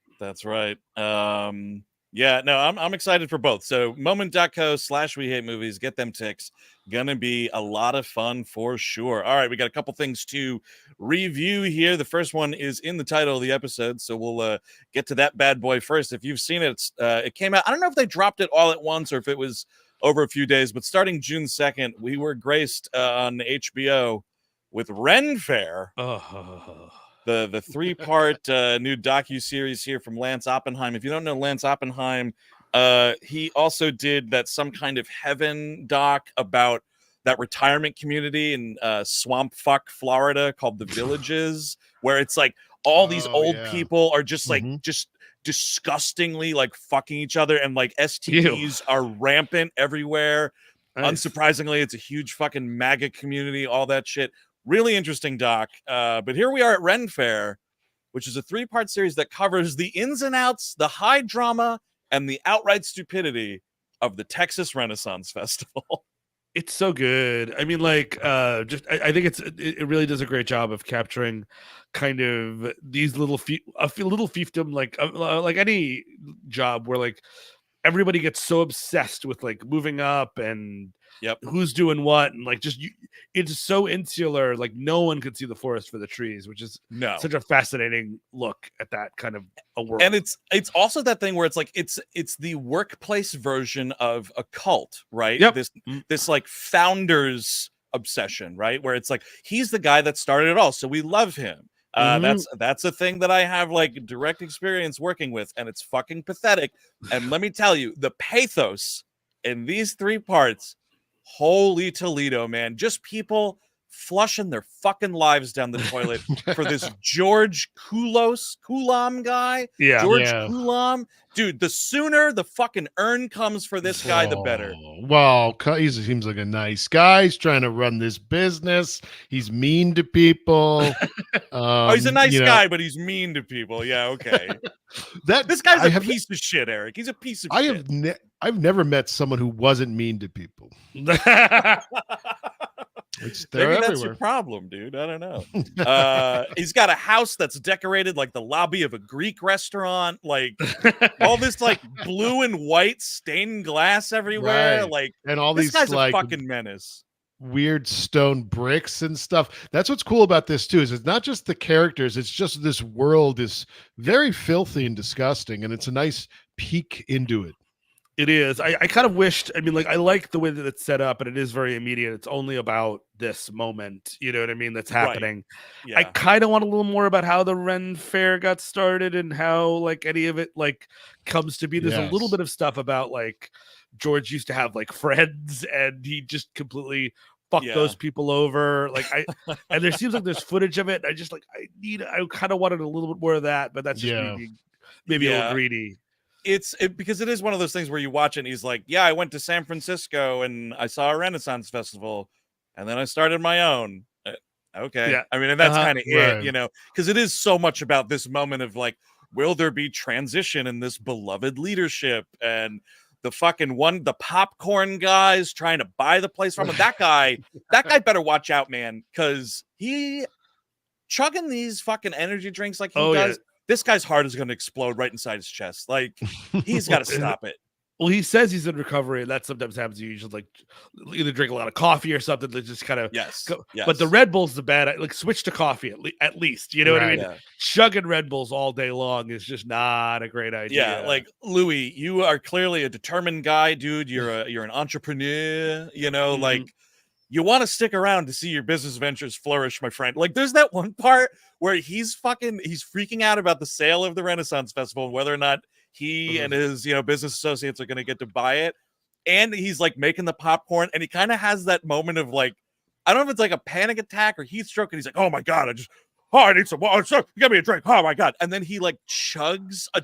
Yeah, no, I'm excited for both. So moment.co/we hate movies, get them ticks. Gonna be a lot of fun for sure. All right, we got a couple things to review here. The first one is in the title of the episode, so we'll get to that bad boy first. If you've seen it, it came out. I don't know if they dropped it all at once or if it was over a few days, but starting June 2nd, we were graced on HBO with Ren Faire. The 3-part new docu-series here from Lance Oppenheim. If you don't know Lance Oppenheim, he also did that Some Kind of Heaven doc about that retirement community in swamp fuck Florida called The Villages, where it's like all these old people are just like just disgustingly like fucking each other, and like STDs are rampant everywhere. Nice. Unsurprisingly, it's a huge fucking MAGA community, all that shit. Really interesting doc. But here we are at Ren Faire, which is a 3-part series that covers the ins and outs, the high drama, and the outright stupidity of the Texas Renaissance Festival. It's so good. I mean, like, I think it really does a great job of capturing kind of these little fiefdom, like any job where like everybody gets so obsessed with like moving up and who's doing what, and like it's so insular, like no one could see the forest for the trees, which is such a fascinating look at that kind of a world. And it's also that thing where it's like it's the workplace version of a cult, right? This like founder's obsession, right? Where it's like he's the guy that started it all, so we love him. That's a thing that I have like direct experience working with, and it's fucking pathetic. And let me tell you, the pathos in these 3 parts, holy Toledo, man. Just people flushing their fucking lives down the toilet for this George Coulam guy. George Coulam. Dude, the sooner the fucking urn comes for this guy, the better. Well, he seems like a nice guy. He's trying to run this business. He's mean to people. He's a nice guy, but he's mean to people. Yeah, okay. This guy's a piece of shit, Eric. He's a piece of shit. I've never met someone who wasn't mean to people. Maybe that's your problem, dude. I don't know. He's got a house that's decorated like the lobby of a Greek restaurant, like all this like blue and white stained glass everywhere, like, and all this these guy's like a fucking menace. Weird stone bricks and stuff. That's what's cool about this too, is it's not just the characters, it's just this world is very filthy and disgusting, and it's a nice peek into it. It is. I kind of wished, I mean, like, I like the way that it's set up, and it is very immediate. It's only about this moment, you know what I mean, that's happening. Right. Yeah. I kind of want a little more about how the Ren Faire got started and how, like, any of it, like, comes to be. There's a little bit of stuff about, like, George used to have, like, friends, and he just completely fucked those people over. Like, and there seems like there's footage of it. I just, like, I kind of wanted a little bit more of that, but that's just me being maybe a little greedy. It's because it is one of those things where you watch it and he's like, yeah, I went to San Francisco and I saw a Renaissance festival and then I started my own. Okay. Yeah. I mean, and that's kind of it, you know, because it is so much about this moment of like, will there be transition in this beloved leadership? And the fucking the popcorn guys trying to buy the place from him. That guy better watch out, man, because he chugging these fucking energy drinks like he does. This guy's heart is going to explode right inside his chest. Like, he's got to stop it. Well, he says he's in recovery, and that sometimes happens. You usually like either drink a lot of coffee or something that just kind of go. But the Red Bull's the bad. Like, switch to coffee at least. You know what I mean? Yeah. Chugging Red Bulls all day long is just not a great idea. Yeah, like Louis, you are clearly a determined guy, dude. You're an entrepreneur. You know, like. You want to stick around to see your business ventures flourish, my friend. Like, there's that one part where he's freaking out about the sale of the Renaissance Festival and whether or not he and his, business associates are going to get to buy it. And he's like making the popcorn, and he kind of has that moment of like, I don't know if it's like a panic attack or heat stroke, and he's like, oh my God, I need some water. So give me a drink. Oh my god! And then he like chugs a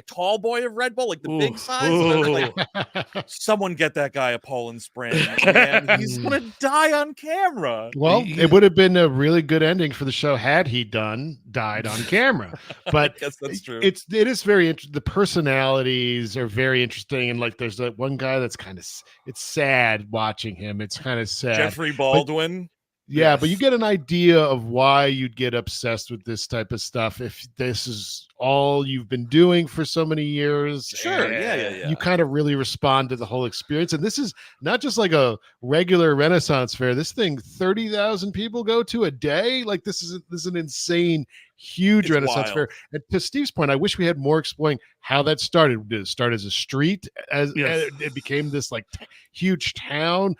tall boy of Red Bull, like the big size. And I was like, someone get that guy a Poland Spring, man. He's gonna die on camera. Well, it would have been a really good ending for the show had he died on camera. But I guess that's true. It is very interesting. The personalities are very interesting, and like there's that one guy that's kind of it's sad watching him. It's kind of sad. Jeffrey Baldwin. Yeah, but you get an idea of why you'd get obsessed with this type of stuff if this is all you've been doing for so many years. Sure, yeah. You kind of really respond to the whole experience. And this is not just like a regular Renaissance fair. This thing, 30,000 people go to a day. Like this is an insane, huge Renaissance fair. And to Steve's point, I wish we had more exploring how that started. Did it start as a street? As it became this like huge town?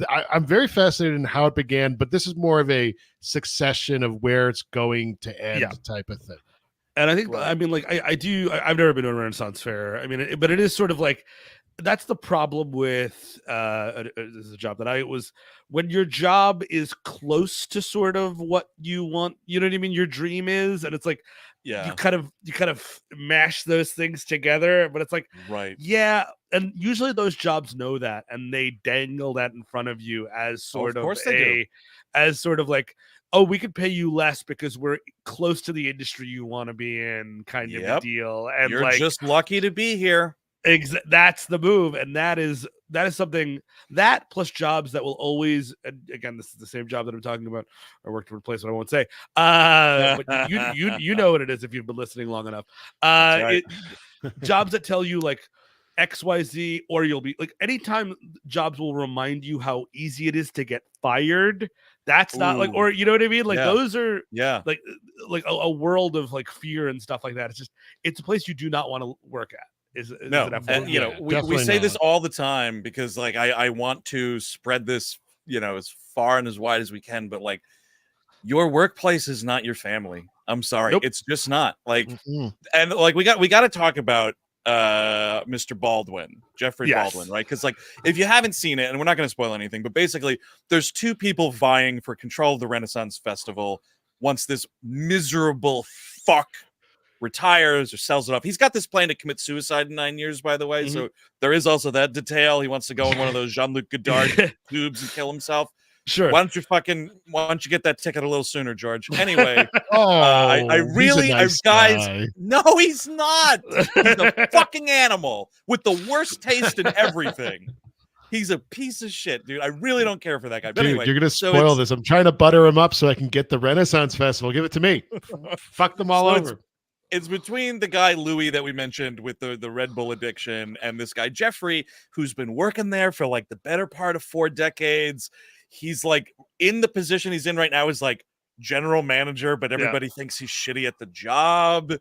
I'm very fascinated in how it began, but this is more of a succession of where it's going to end type of thing. And I think, I mean, like, I've never been to a Renaissance fair. I mean, but it is sort of like, that's the problem with this is a job that I was, when your job is close to sort of what you want, you know what I mean? Your dream is, and it's like, you kind of mash those things together, but it's like, and usually those jobs know that, and they dangle that in front of you as sort of like, oh, we could pay you less because we're close to the industry you want to be in, kind of a deal. And you're like, just lucky to be here. That's the move, and that is something that plus jobs that will always. And again, this is the same job that I'm talking about. I worked for a place that I won't say, but you know what it is if you've been listening long enough. Jobs that tell you like XYZ, or you'll be like, anytime jobs will remind you how easy it is to get fired. That's not like, or you know what I mean? Like those are like a world of like fear and stuff like that. It's a place you do not want to work at. We say this all the time because like I want to spread this, as far and as wide as we can, but like your workplace is not your family. I'm sorry. Nope. It's just not like, and like we got to talk about Mr. Baldwin, Jeffrey Baldwin, right? Because like if you haven't seen it, and we're not going to spoil anything, but basically there's two people vying for control of the Renaissance Festival once this miserable fuck retires or sells it off. He's got this plan to commit suicide in 9 years, by the way. So there is also that detail. He wants to go in one of those Jean-Luc Godard tubes and kill himself. Sure. Why don't you get that ticket a little sooner, George? Anyway, I really, guys. No, he's not. He's a fucking animal with the worst taste in everything. He's a piece of shit, dude. I really don't care for that guy. But anyway, you're gonna spoil this. I'm trying to butter him up so I can get the Renaissance Festival. Give it to me. Fuck them all over. It's between the guy Louis that we mentioned with the Red Bull addiction and this guy Jeffrey, who's been working there for like the better part of 4 decades. He's like in the position he's in right now is like general manager, but everybody thinks he's shitty at the job.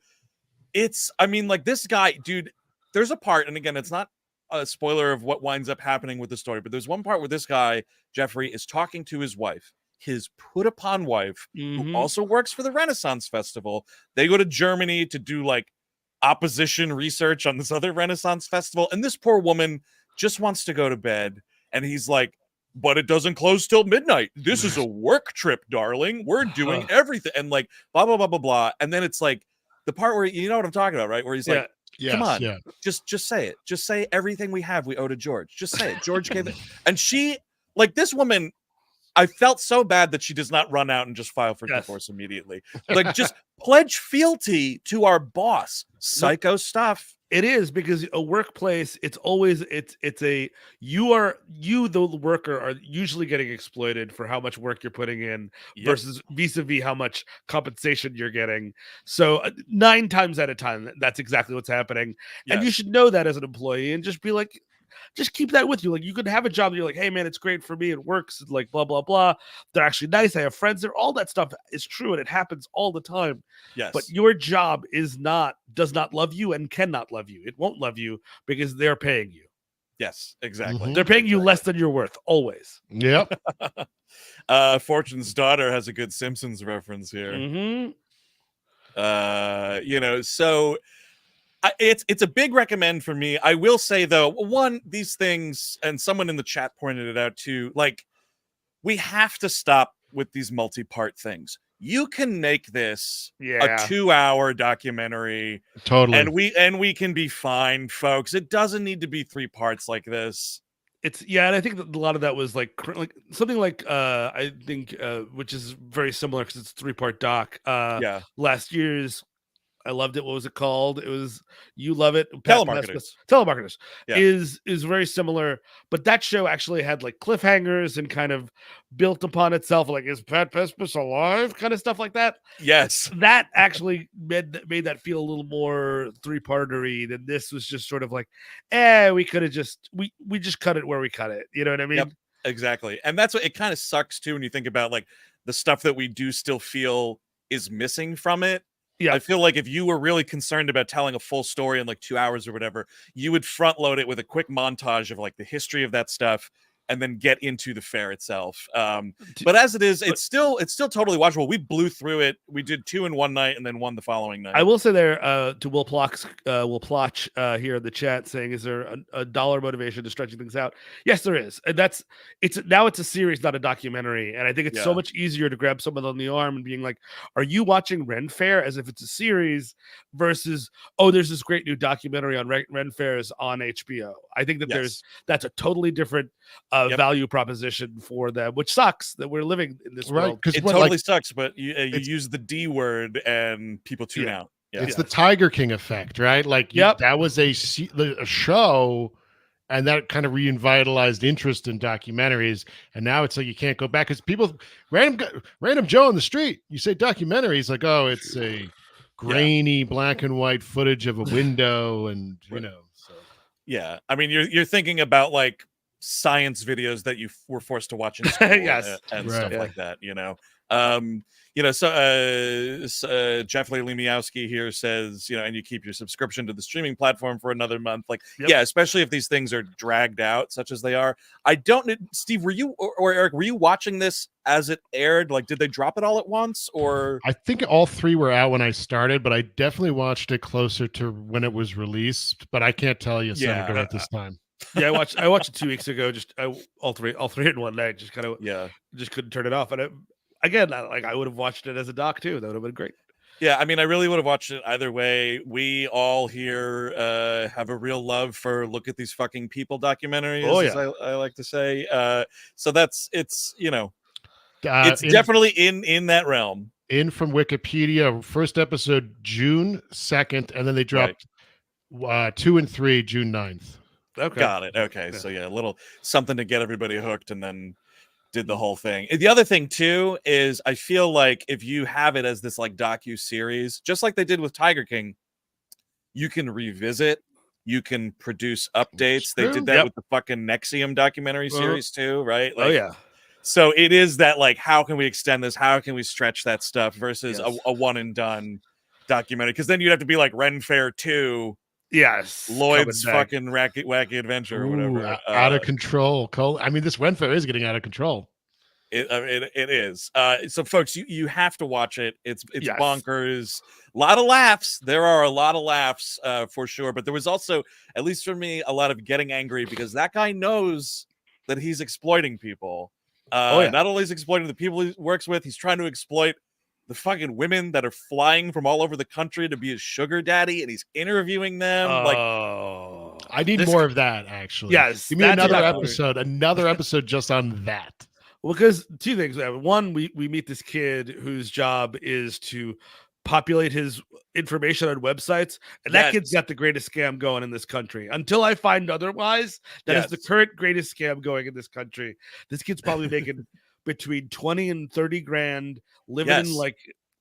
I mean, like this guy, dude, there's a part, and again, it's not a spoiler of what winds up happening with the story, but there's one part where this guy, Jeffrey, is talking to his wife, his put upon wife, who also works for the Renaissance Festival. They go to Germany to do like opposition research on this other Renaissance Festival. And this poor woman just wants to go to bed. And he's like, but it doesn't close till midnight. This is a work trip, darling. We're doing everything. And like, blah, blah, blah, blah, blah. And then it's like the part where, you know what I'm talking about, right? Where he's like, come on, just say it. Just say everything we have, we owe to George. Just say it. George gave it. And she, like this woman, I felt so bad that she does not run out and just file for divorce immediately. Like, just pledge fealty to our boss. Psycho stuff. It is, because a workplace, it's always the worker are usually getting exploited for how much work you're putting in versus vis-a-vis how much compensation you're getting. So 9 times out of 10, that's exactly what's happening. And you should know that as an employee and just be like, just keep that with you. Like, you could have a job that you're like, hey man, it's great for me, it works, like blah blah blah, they're actually nice, I have friends there, all that stuff is true and it happens all the time. But your job does not love you and cannot love you. It won't love you because they're paying you. Yes, exactly. They're paying you less than you're worth, always. Yep. Fortune's daughter has a good Simpsons reference here. So it's a big recommend for me. I will say though, one, these things, and someone in the chat pointed it out too, like, we have to stop with these multi-part things. you can make this a Yeah. 2-hour documentary, Totally. and we can be fine, folks. It doesn't need to be 3 parts like this. It's and I think that a lot of that was like something like I think which is very similar because it's a 3-part doc. Yeah. Last year's I loved it. What was it called? It was You Love It. Telemarketers. Telemarketers Yeah. is very similar, but that show actually had like cliffhangers and kind of built upon itself. Like, is Pat Pespas alive? Kind of stuff like that. Yes. That actually made that feel a little more 3-partery than this was just sort of like, we could have just we just cut it where we cut it. You know what I mean? Yep, exactly. And that's what it kind of sucks too when you think about like the stuff that we do still feel is missing from it. Yeah. I feel like if you were really concerned about telling a full story in like 2 hours or whatever, you would front load it with a quick montage of like the history of that stuff and then get into the fair itself. But as it is, it's still totally watchable. We blew through it. We did 2 in one night and then 1 the following night. I will say there to Will Plotch here in the chat saying, is there a dollar motivation to stretching things out? Yes, there is. And it's a series, not a documentary. And I think it's so much easier to grab someone on the arm and being like, are you watching Ren Faire as if it's a series versus, oh, there's this great new documentary on Ren Faire's on HBO. I think that that's a totally different value proposition for them, which sucks that we're living in this world. It totally sucks, but you use the D word and people tune out. Yeah. It's the Tiger King effect, right? Like that was a show, and that kind of revitalized interest in documentaries. And now it's like you can't go back because people, random Joe on the street, you say documentaries, like, oh, it's a grainy black and white footage of a window, and So yeah, I mean, you're thinking about like science videos that you were forced to watch in school and stuff like that, so Jeff Lee Miowski here says, and you keep your subscription to the streaming platform for another month. Like, especially if these things are dragged out such as they are. I don't know, Steve, were you or Eric, were you watching this as it aired? Like, did they drop it all at once, or? I think all 3 were out when I started, but I definitely watched it closer to when it was released, but I can't tell you, Senator, at this time. Yeah, I watched it 2 weeks ago. Just all three in one night. Just kind of just couldn't turn it off. And I would have watched it as a doc too. That would have been great. Yeah, I mean, I really would have watched it either way. We all here have a real love for look at these fucking people documentaries. Oh, as I like to say. So it's definitely in that realm. In from Wikipedia, first episode June 2nd, and then they dropped 2 and 3 June 9th. Okay. Got it. Okay. Yeah. So a little something to get everybody hooked, and then did the whole thing. The other thing too is I feel like if you have it as this like docu series, just like they did with Tiger King, you can revisit, you can produce updates. They did that with the fucking Nexium documentary series too, right? Like, so it is that like, how can we extend this? How can we stretch that stuff versus a one and done documentary? Because then you'd have to be like Ren Faire 2. Yes, Lloyd's fucking wacky adventure or whatever. Out of control. I mean, this Ren Faire is getting out of control. It is. So, folks, you have to watch it. It's bonkers. A lot of laughs. There are a lot of laughs for sure. But there was also, at least for me, a lot of getting angry because that guy knows that he's exploiting people. Not only is he exploiting the people he works with, he's trying to exploit the fucking women that are flying from all over the country to be his sugar daddy, and he's interviewing them. I need more of that, actually. Yes, give me another episode just on that. Well, because 2 things. One, we meet this kid whose job is to populate his information on websites, and that kid's got the greatest scam going in this country. Until I find otherwise, that is the current greatest scam going in this country. This kid's probably making between 20 and 30 grand living in like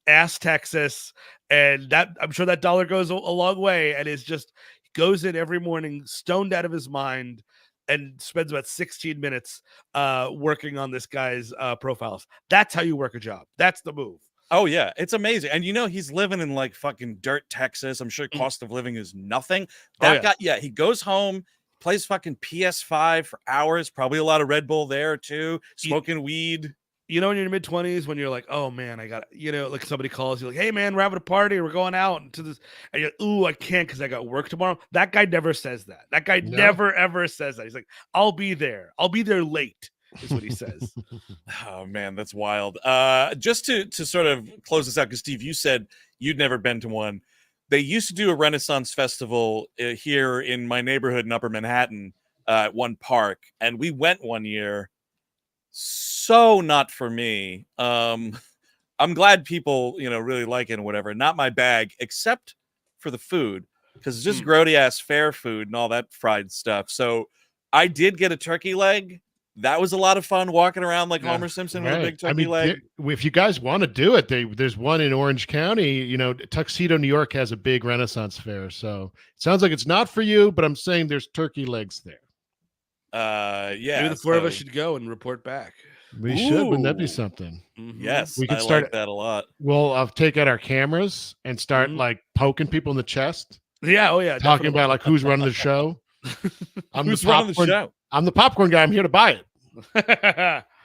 ass Texas, and that I'm sure that dollar goes a long way, and is just goes in every morning stoned out of his mind and spends about 16 minutes working on this guy's profiles. That's how you work a job. That's the move. Oh yeah, it's amazing. And he's living in like fucking dirt Texas. I'm sure cost of living is nothing. That guy, he goes home, plays fucking PS5 for hours, probably a lot of Red Bull there too, smoking weed. In your mid-20s when you're like, oh man, I got, like somebody calls you like, hey man, we're having a party or we're going out to this, and you're like, ooh, I can't because I got work tomorrow. That guy never says that. That guy never ever says that. He's like, I'll be there late. is what he says. Oh man, that's wild. Just to sort of close this out, because Steve, you said you'd never been to one. They used to do a Renaissance festival here in my neighborhood in Upper Manhattan at one park, and we went one year. So not for me. I'm glad people, really like it and whatever. Not my bag, except for the food, because it's just grody ass fair food and all that fried stuff. So I did get a turkey leg. That was a lot of fun walking around like Homer Simpson with a big turkey leg. If you guys want to do it, there's one in Orange County. Tuxedo, New York has a big Renaissance fair. So it sounds like it's not for you, but I'm saying there's turkey legs there. Yeah. Maybe the four of us should go and report back. We should. Wouldn't that be something? Yes, we could I start like that a lot. We'll take out our cameras and start like poking people in the chest. Yeah. Oh yeah. Talking about like who's running the show. Who's running the show? I'm the popcorn guy. I'm here to buy it.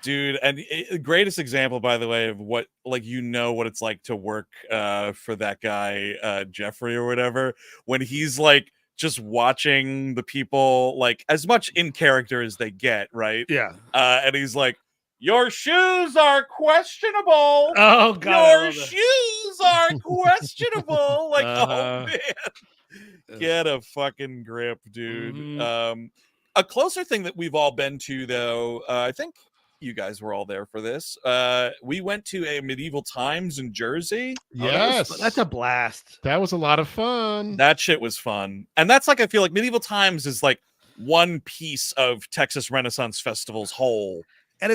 Dude, and the greatest example, by the way, of what what it's like to work for that guy Jeffrey or whatever, when he's like just watching the people like as much in character as they get, right? Yeah. And he's like, your shoes are questionable. Oh god, your shoes are questionable. Like, oh man, get a fucking grip, dude. A closer thing that we've all been to, though, I think you guys were all there for this. We went to a Medieval Times in Jersey. Yes. That's a blast. That was a lot of fun. That shit was fun. And that's like, I feel like Medieval Times is like one piece of Texas Renaissance Festival's whole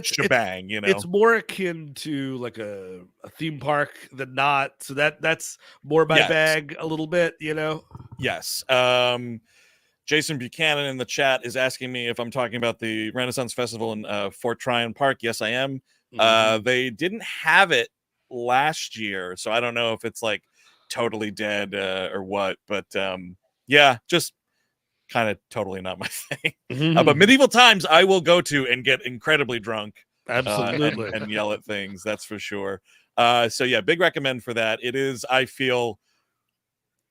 shebang, It's more akin to like a theme park than not. So that's more my bag a little bit, Yes. Jason Buchanan in the chat is asking me if I'm talking about the Renaissance Festival in Fort Tryon Park. Yes, I am. They didn't have it last year, so I don't know if it's like totally dead or what. But yeah, just kind of totally not my thing. But Medieval Times I will go to and get incredibly drunk. Absolutely. And yell at things. That's for sure. So yeah, big recommend for that. It is, I feel,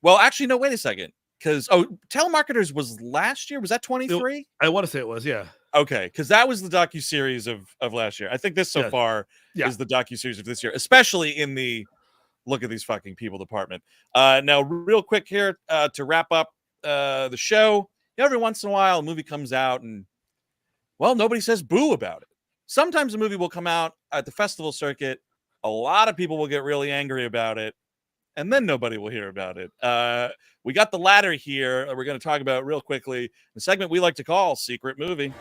well, actually, no, wait a second. Because Telemarketers was last year. Was that 23? I want to say it was, yeah. Okay, because that was the docuseries of last year. I think this so far is the docuseries of this year, especially in the look at these fucking people department. Now, real quick here to wrap up the show. Every once in a while, a movie comes out and, well, nobody says boo about it. Sometimes a movie will come out at the festival circuit. A lot of people will get really angry about it. And then nobody will hear about it. We got the latter here. We're going to talk about real quickly the segment we like to call Secret Movie.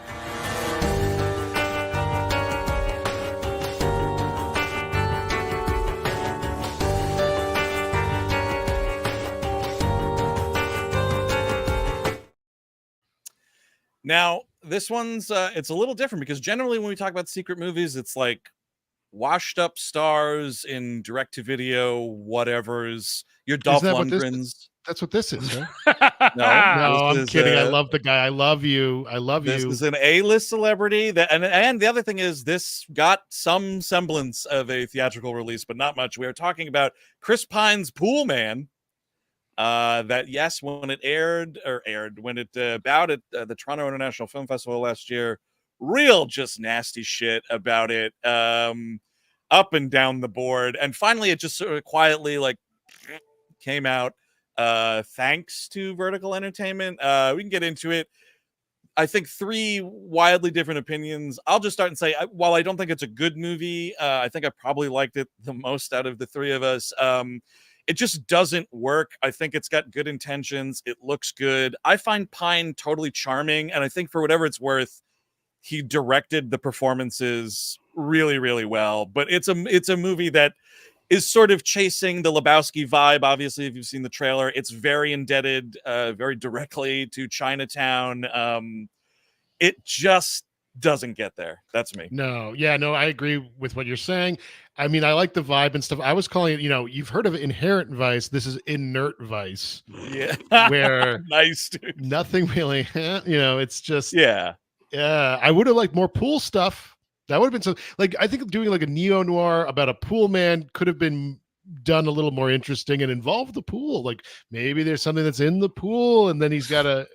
Now, this one's it's a little different because generally when we talk about secret movies, it's like washed up stars in direct-to-video whatevers, your Dolph Lundgrens. That's what this is, right? No, I'm kidding. I love the guy. I love you. This is an A-list celebrity that, and the other thing is this got some semblance of a theatrical release, but not much. We are talking about Chris Pine's Poolman. That yes, when it when it bowed at the Toronto International Film Festival last year, real just nasty shit about it, up and down the board, and finally it just sort of quietly like came out. Thanks to Vertical Entertainment. We can get into it. I think 3 wildly different opinions. I'll just start and say, while I don't think it's a good movie, I think I probably liked it the most out of the 3 of us. It just doesn't work. I think it's got good intentions. It looks good. I find Pine totally charming, and I think for whatever it's worth, he directed the performances really, really well. But it's a movie that is sort of chasing the Lebowski vibe. Obviously, if you've seen the trailer, it's very indebted, very directly to Chinatown. It just doesn't get there. That's me. No, I agree with what you're saying. I mean, I like the vibe and stuff. I was calling it, you've heard of Inherent Vice. This is Inert Vice. Yeah. Where nice, dude. Nothing really, it's just, yeah. I would have liked more pool stuff. That would have been so, like, I think doing like a neo-noir about a pool man could have been done a little more interesting and involve the pool. Like maybe there's something that's in the pool and then he's got to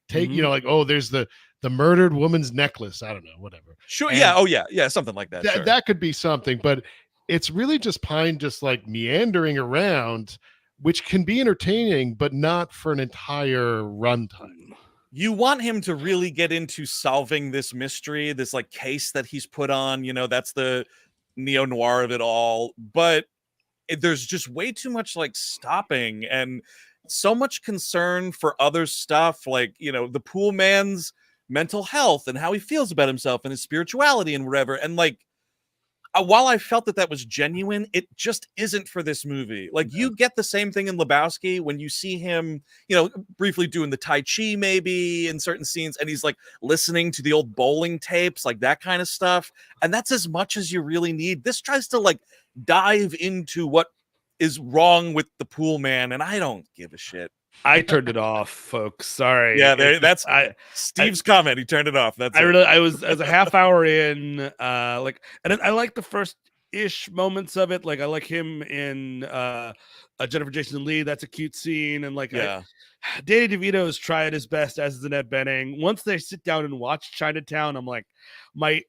take, like, oh, there's the the murdered woman's necklace. I don't know, whatever. Sure. And Yeah. Oh yeah. Yeah. Something like that. Sure. that could be something, but it's really just Pine just like meandering around, which can be entertaining, but not for an entire runtime. You want him to really get into solving this mystery, this like case that he's put on, that's the neo-noir of it all. But there's just way too much like stopping and so much concern for other stuff, like, the pool man's mental health and how he feels about himself and his spirituality and whatever. And like, while I felt that was genuine, it just isn't for this movie. Like, you get the same thing in Lebowski when you see him, briefly doing the Tai Chi maybe in certain scenes, and he's like listening to the old bowling tapes, like that kind of stuff. And that's as much as you really need. This tries to like dive into what is wrong with the pool man, and I don't give a shit. I turned it off, folks. Sorry. Yeah, that's Steve's comment. He turned it off. I was a half hour in, and I like the first ish moments of it. Like I like him in Jennifer Jason Leigh. That's a cute scene, and Danny DeVito is trying his best as Annette Bening. Once they sit down and watch Chinatown, I'm like, my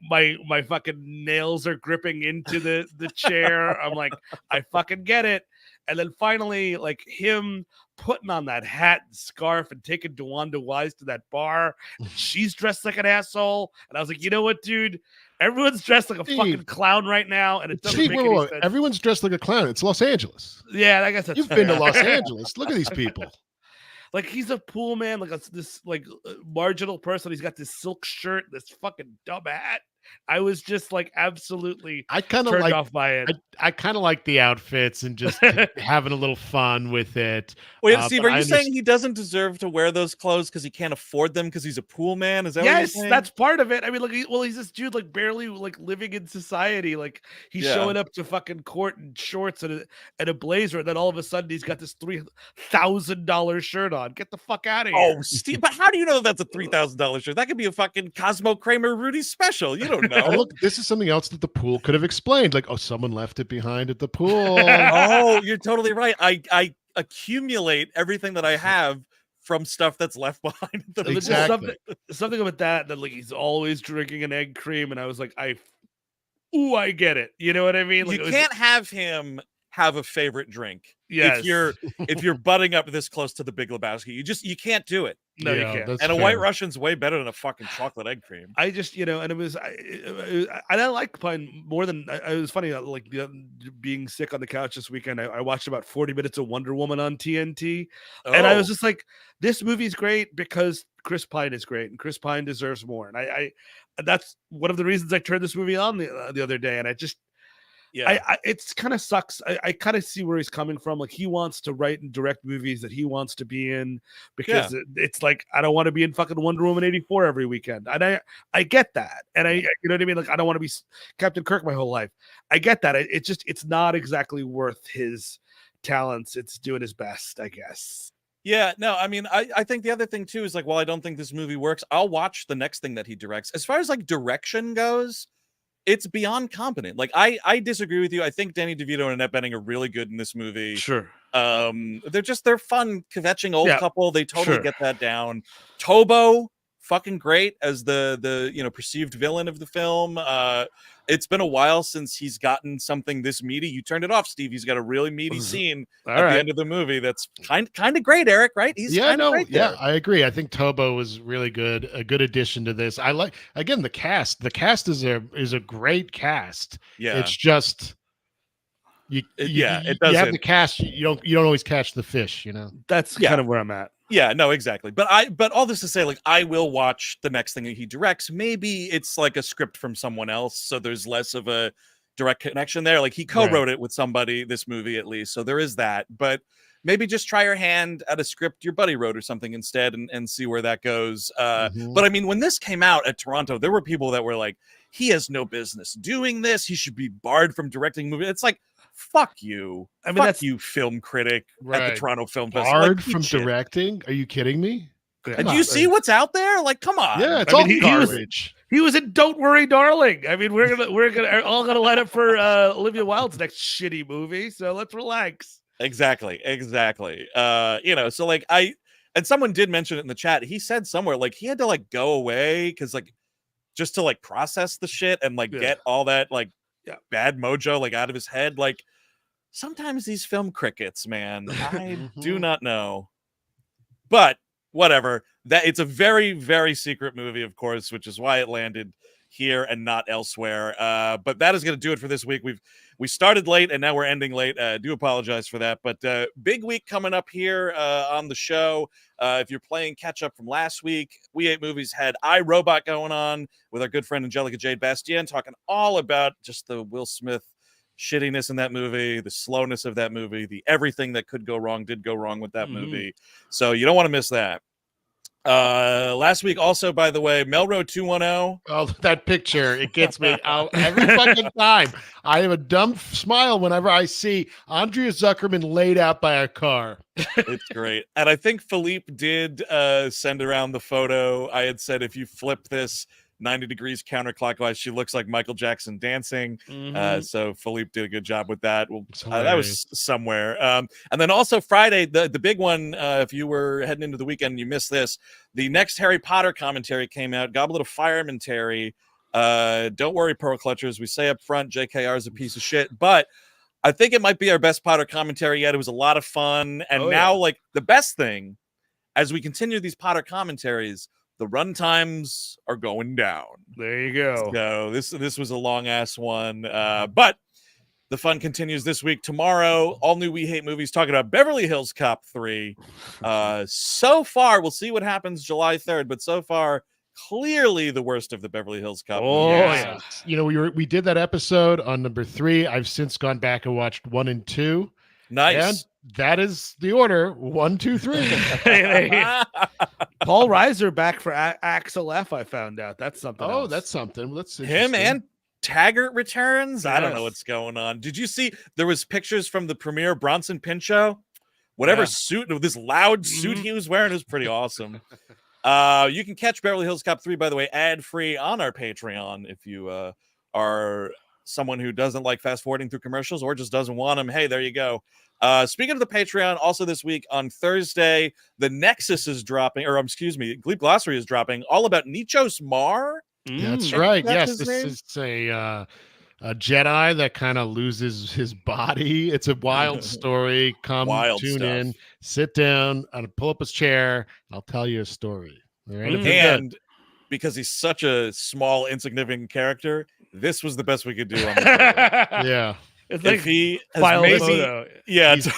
fucking nails are gripping into the chair. I'm like, I fucking get it. And then finally, like him putting on that hat and scarf and taking DeWanda Wise to that bar. She's dressed like an asshole. And I was like, you know what, dude? Everyone's dressed like a fucking clown right now. And it doesn't make any sense. Everyone's dressed like a clown. It's Los Angeles. Yeah, I guess that's You've been to Los Angeles. Look at these people. Like he's a pool man, like this like marginal person. He's got this silk shirt, this fucking dumb hat. I was just like absolutely turned off by it. I kind of like the outfits and just having a little fun with it. Wait, Steve, are you saying he doesn't deserve to wear those clothes because he can't afford them because he's a pool man? Is that what you're saying? Yes, that's part of it. I mean, like, he's this dude like barely like living in society. Like he's showing up to fucking court in shorts and a blazer, and then all of a sudden he's got this $3,000 shirt on. Get the fuck out of here! Oh, Steve, but how do you know that's a $3,000 shirt? That could be a fucking Cosmo Kramer Rudy special. You don't know. Look, this is something else that the pool could have explained. Like, oh, someone left it behind at the pool. Oh, you're totally right. I accumulate everything that I have from stuff that's left behind. Exactly. Something about that like he's always drinking an egg cream, and I was like, I get it. You know what I mean? Like, you can't have him have a favorite drink. Yes. If you're butting up this close to the Big Lebowski, you can't do it. No, you can't. And a White Russian's way better than a fucking chocolate egg cream. I just, and it was, I like Pine more than, it was funny, like being sick on the couch this weekend, I watched about 40 minutes of Wonder Woman on TNT. Oh. And I was just like, this movie's great because Chris Pine is great and Chris Pine deserves more. And that's one of the reasons I turned this movie on the other day. And I just, it's kind of sucks. I kind of see where he's coming from. Like he wants to write and direct movies that he wants to be in because it's like, I don't want to be in fucking Wonder Woman 84 every weekend. And I get that. And you know what I mean? Like, I don't want to be Captain Kirk my whole life. I get that. It's not exactly worth his talents. It's doing his best, I guess. Yeah, no, I mean, I think the other thing too is like, while I don't think this movie works, I'll watch the next thing that he directs. As far as like direction goes, it's beyond competent. Like I disagree with you. I think Danny DeVito and Annette Bening are really good in this movie. Sure. They're fun, kvetching old couple. They totally get that down. Tobo, fucking great as the perceived villain of the film. It's been a while since he's gotten something this meaty. You turned it off, Steve. He's got a really meaty scene at the end of the movie. That's kind of great, Eric. Right? He's great there. I agree. I think Tobo was really good. A good addition to this. I like again the cast. The cast is a great cast. Yeah, it's just you have the cast. You don't always catch the fish. That's kind of where I'm at. Yeah, no, exactly. But all this to say, like, I will watch the next thing that he directs. Maybe it's like a script from someone else, so there's less of a direct connection there. Like he co-wrote it with somebody, this movie at least, so there is that. But maybe just try your hand at a script your buddy wrote or something instead and see where that goes. But I mean, when this came out at Toronto, there were people that were like, he has no business doing this. He should be barred from directing movies. It's like, fuck you. I mean, that's you, film critic at the Toronto Film Festival. Barred from directing? Are you kidding me? And do you see what's out there? Like, come on. Yeah, it's all garbage. He was in Don't Worry, Darling. I mean, we're all gonna line up for Olivia Wilde's next shitty movie. So let's relax. Exactly. So like And someone did mention it in the chat. He said somewhere like he had to like go away because like just to like process the shit and like get all that like bad mojo like out of his head. Like sometimes these film crickets, man, I do not know. But whatever. That it's a very, very secret movie, of course, which is why it landed here and not elsewhere. But that is going to do it for this week. We started late and now we're ending late. Do apologize for that. But big week coming up here on the show. If you're playing catch up from last week, We Ate Movies had iRobot going on with our good friend Angelica Jade Bastien, talking all about just the Will Smith shittiness in that movie, the slowness of that movie, the everything that could go wrong did go wrong with that movie. So you don't want to miss that. Last week also, by the way, Melro 210. Oh, that picture, it gets me out every fucking time. I have a dumb smile whenever I see Andrea Zuckerman laid out by a car. It's great. And I think Philippe did send around the photo. I had said if you flip this 90 degrees counterclockwise, she looks like Michael Jackson dancing. So Philippe did a good job with that. Well, that was somewhere. And then also Friday, the big one, if you were heading into the weekend and you missed this, the next Harry Potter commentary came out. Goblet of Fireman Terry. Don't worry, Pearl Clutchers. We say up front, JKR is a piece of shit, but I think it might be our best Potter commentary yet. It was a lot of fun. And now, like, the best thing, as we continue these Potter commentaries, the run times are going down. There you go. So this was a long ass one, but the fun continues this week. Tomorrow, all new We Hate Movies talking about Beverly Hills Cop 3. So far, we'll see what happens July 3rd, but so far, clearly the worst of the Beverly Hills Cop movies. You know, we did that episode on number 3. I've since gone back and watched 1 and 2. Nice. And that is the order: 1, 2, 3. Paul Reiser back for Axel F. I found out that's something. Oh, else. that's something. That's him and Taggart returns. I don't know what's going on. Did you see there was pictures from the premiere Bronson Pinchot? Whatever suit, this loud suit he was wearing was pretty awesome. You can catch Beverly Hills Cop 3, by the way, ad-free on our Patreon if you are someone who doesn't like fast forwarding through commercials or just doesn't want them. Hey, there you go. Speaking of the Patreon, also this week on Thursday, the Nexus is dropping, or excuse me, Gleep Glossary is dropping, all about Nichos Mar. That's right. Yes, this is a Jedi that kind of loses his body. It's a wild story. Come tune in, sit down, and pull up his chair. I'll tell you a story. Right? And because he's such a small, insignificant character, this was the best we could do on the Yeah. It's like he has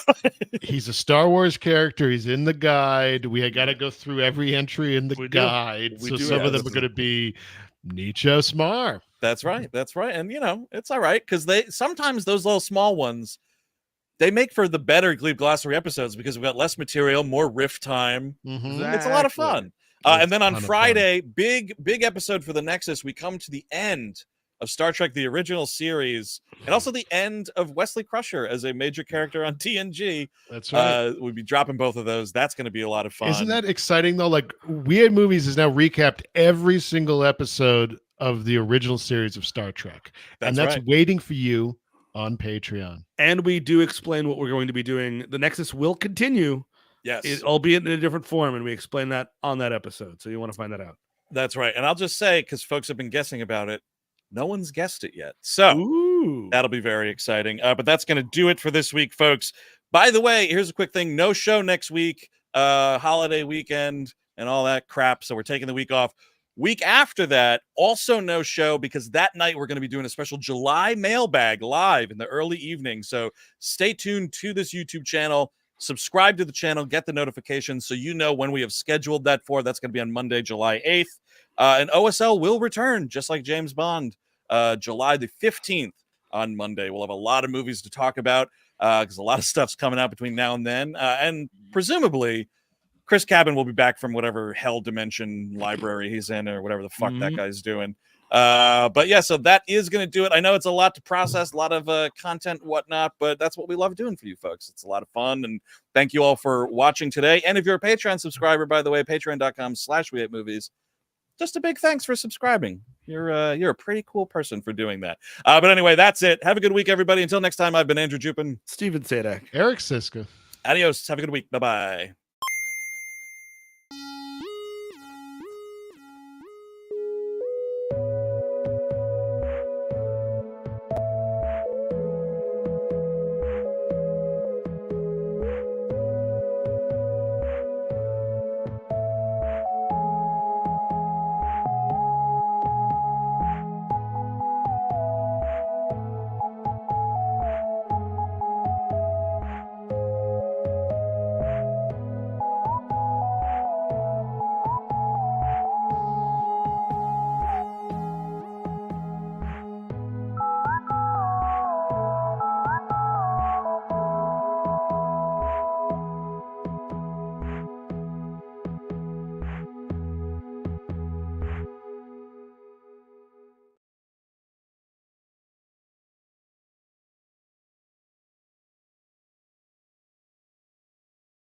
he's a Star Wars character. He's in the guide. We got to go through every entry in the guide. So some of them are going to be Nichos Mar. That's right. That's right. And, you know, it's all right because sometimes those little small ones, they make for the better Gleep Glossary episodes because we've got less material, more riff time. It's a lot of fun. And then on Friday, big episode for the Nexus. We come to the end of Star Trek, the original series, and also the end of Wesley Crusher as a major character on TNG. That's right. We'll be dropping both of those. That's going to be a lot of fun. Isn't that exciting, though? Like, We Had Movies has now recapped every single episode of the original series of Star Trek. That's waiting for you on Patreon. And we do explain what we're going to be doing. The Nexus will continue. Yes. Albeit in a different form, and we explain that on that episode. So you want to find that out. That's right. And I'll just say, because folks have been guessing about it, no one's guessed it yet. So that'll be very exciting. But that's going to do it for this week, folks. By the way, here's a quick thing. No show next week, holiday weekend and all that crap. So we're taking the week off. Week after that, also no show because that night we're going to be doing a special July mailbag live in the early evening. So stay tuned to this YouTube channel. Subscribe to the channel. Get the notifications so you know when we have scheduled that for. That's going to be on Monday, July 8th. And OSL will return, just like James Bond, July the 15th on Monday. We'll have a lot of movies to talk about because a lot of stuff's coming out between now and then. And presumably, Chris Cabin will be back from whatever hell dimension library he's in or whatever the fuck that guy's doing. But yeah, so that is going to do it. I know it's a lot to process, a lot of content and whatnot, but that's what we love doing for you folks. It's a lot of fun. And thank you all for watching today. And if you're a Patreon subscriber, by the way, patreon.com/wehatemovies. Just a big thanks for subscribing. You're a pretty cool person for doing that. But anyway, that's it. Have a good week, everybody. Until next time, I've been Andrew Jupin. Steven Sadak. Eric Siska. Adios. Have a good week. Bye-bye.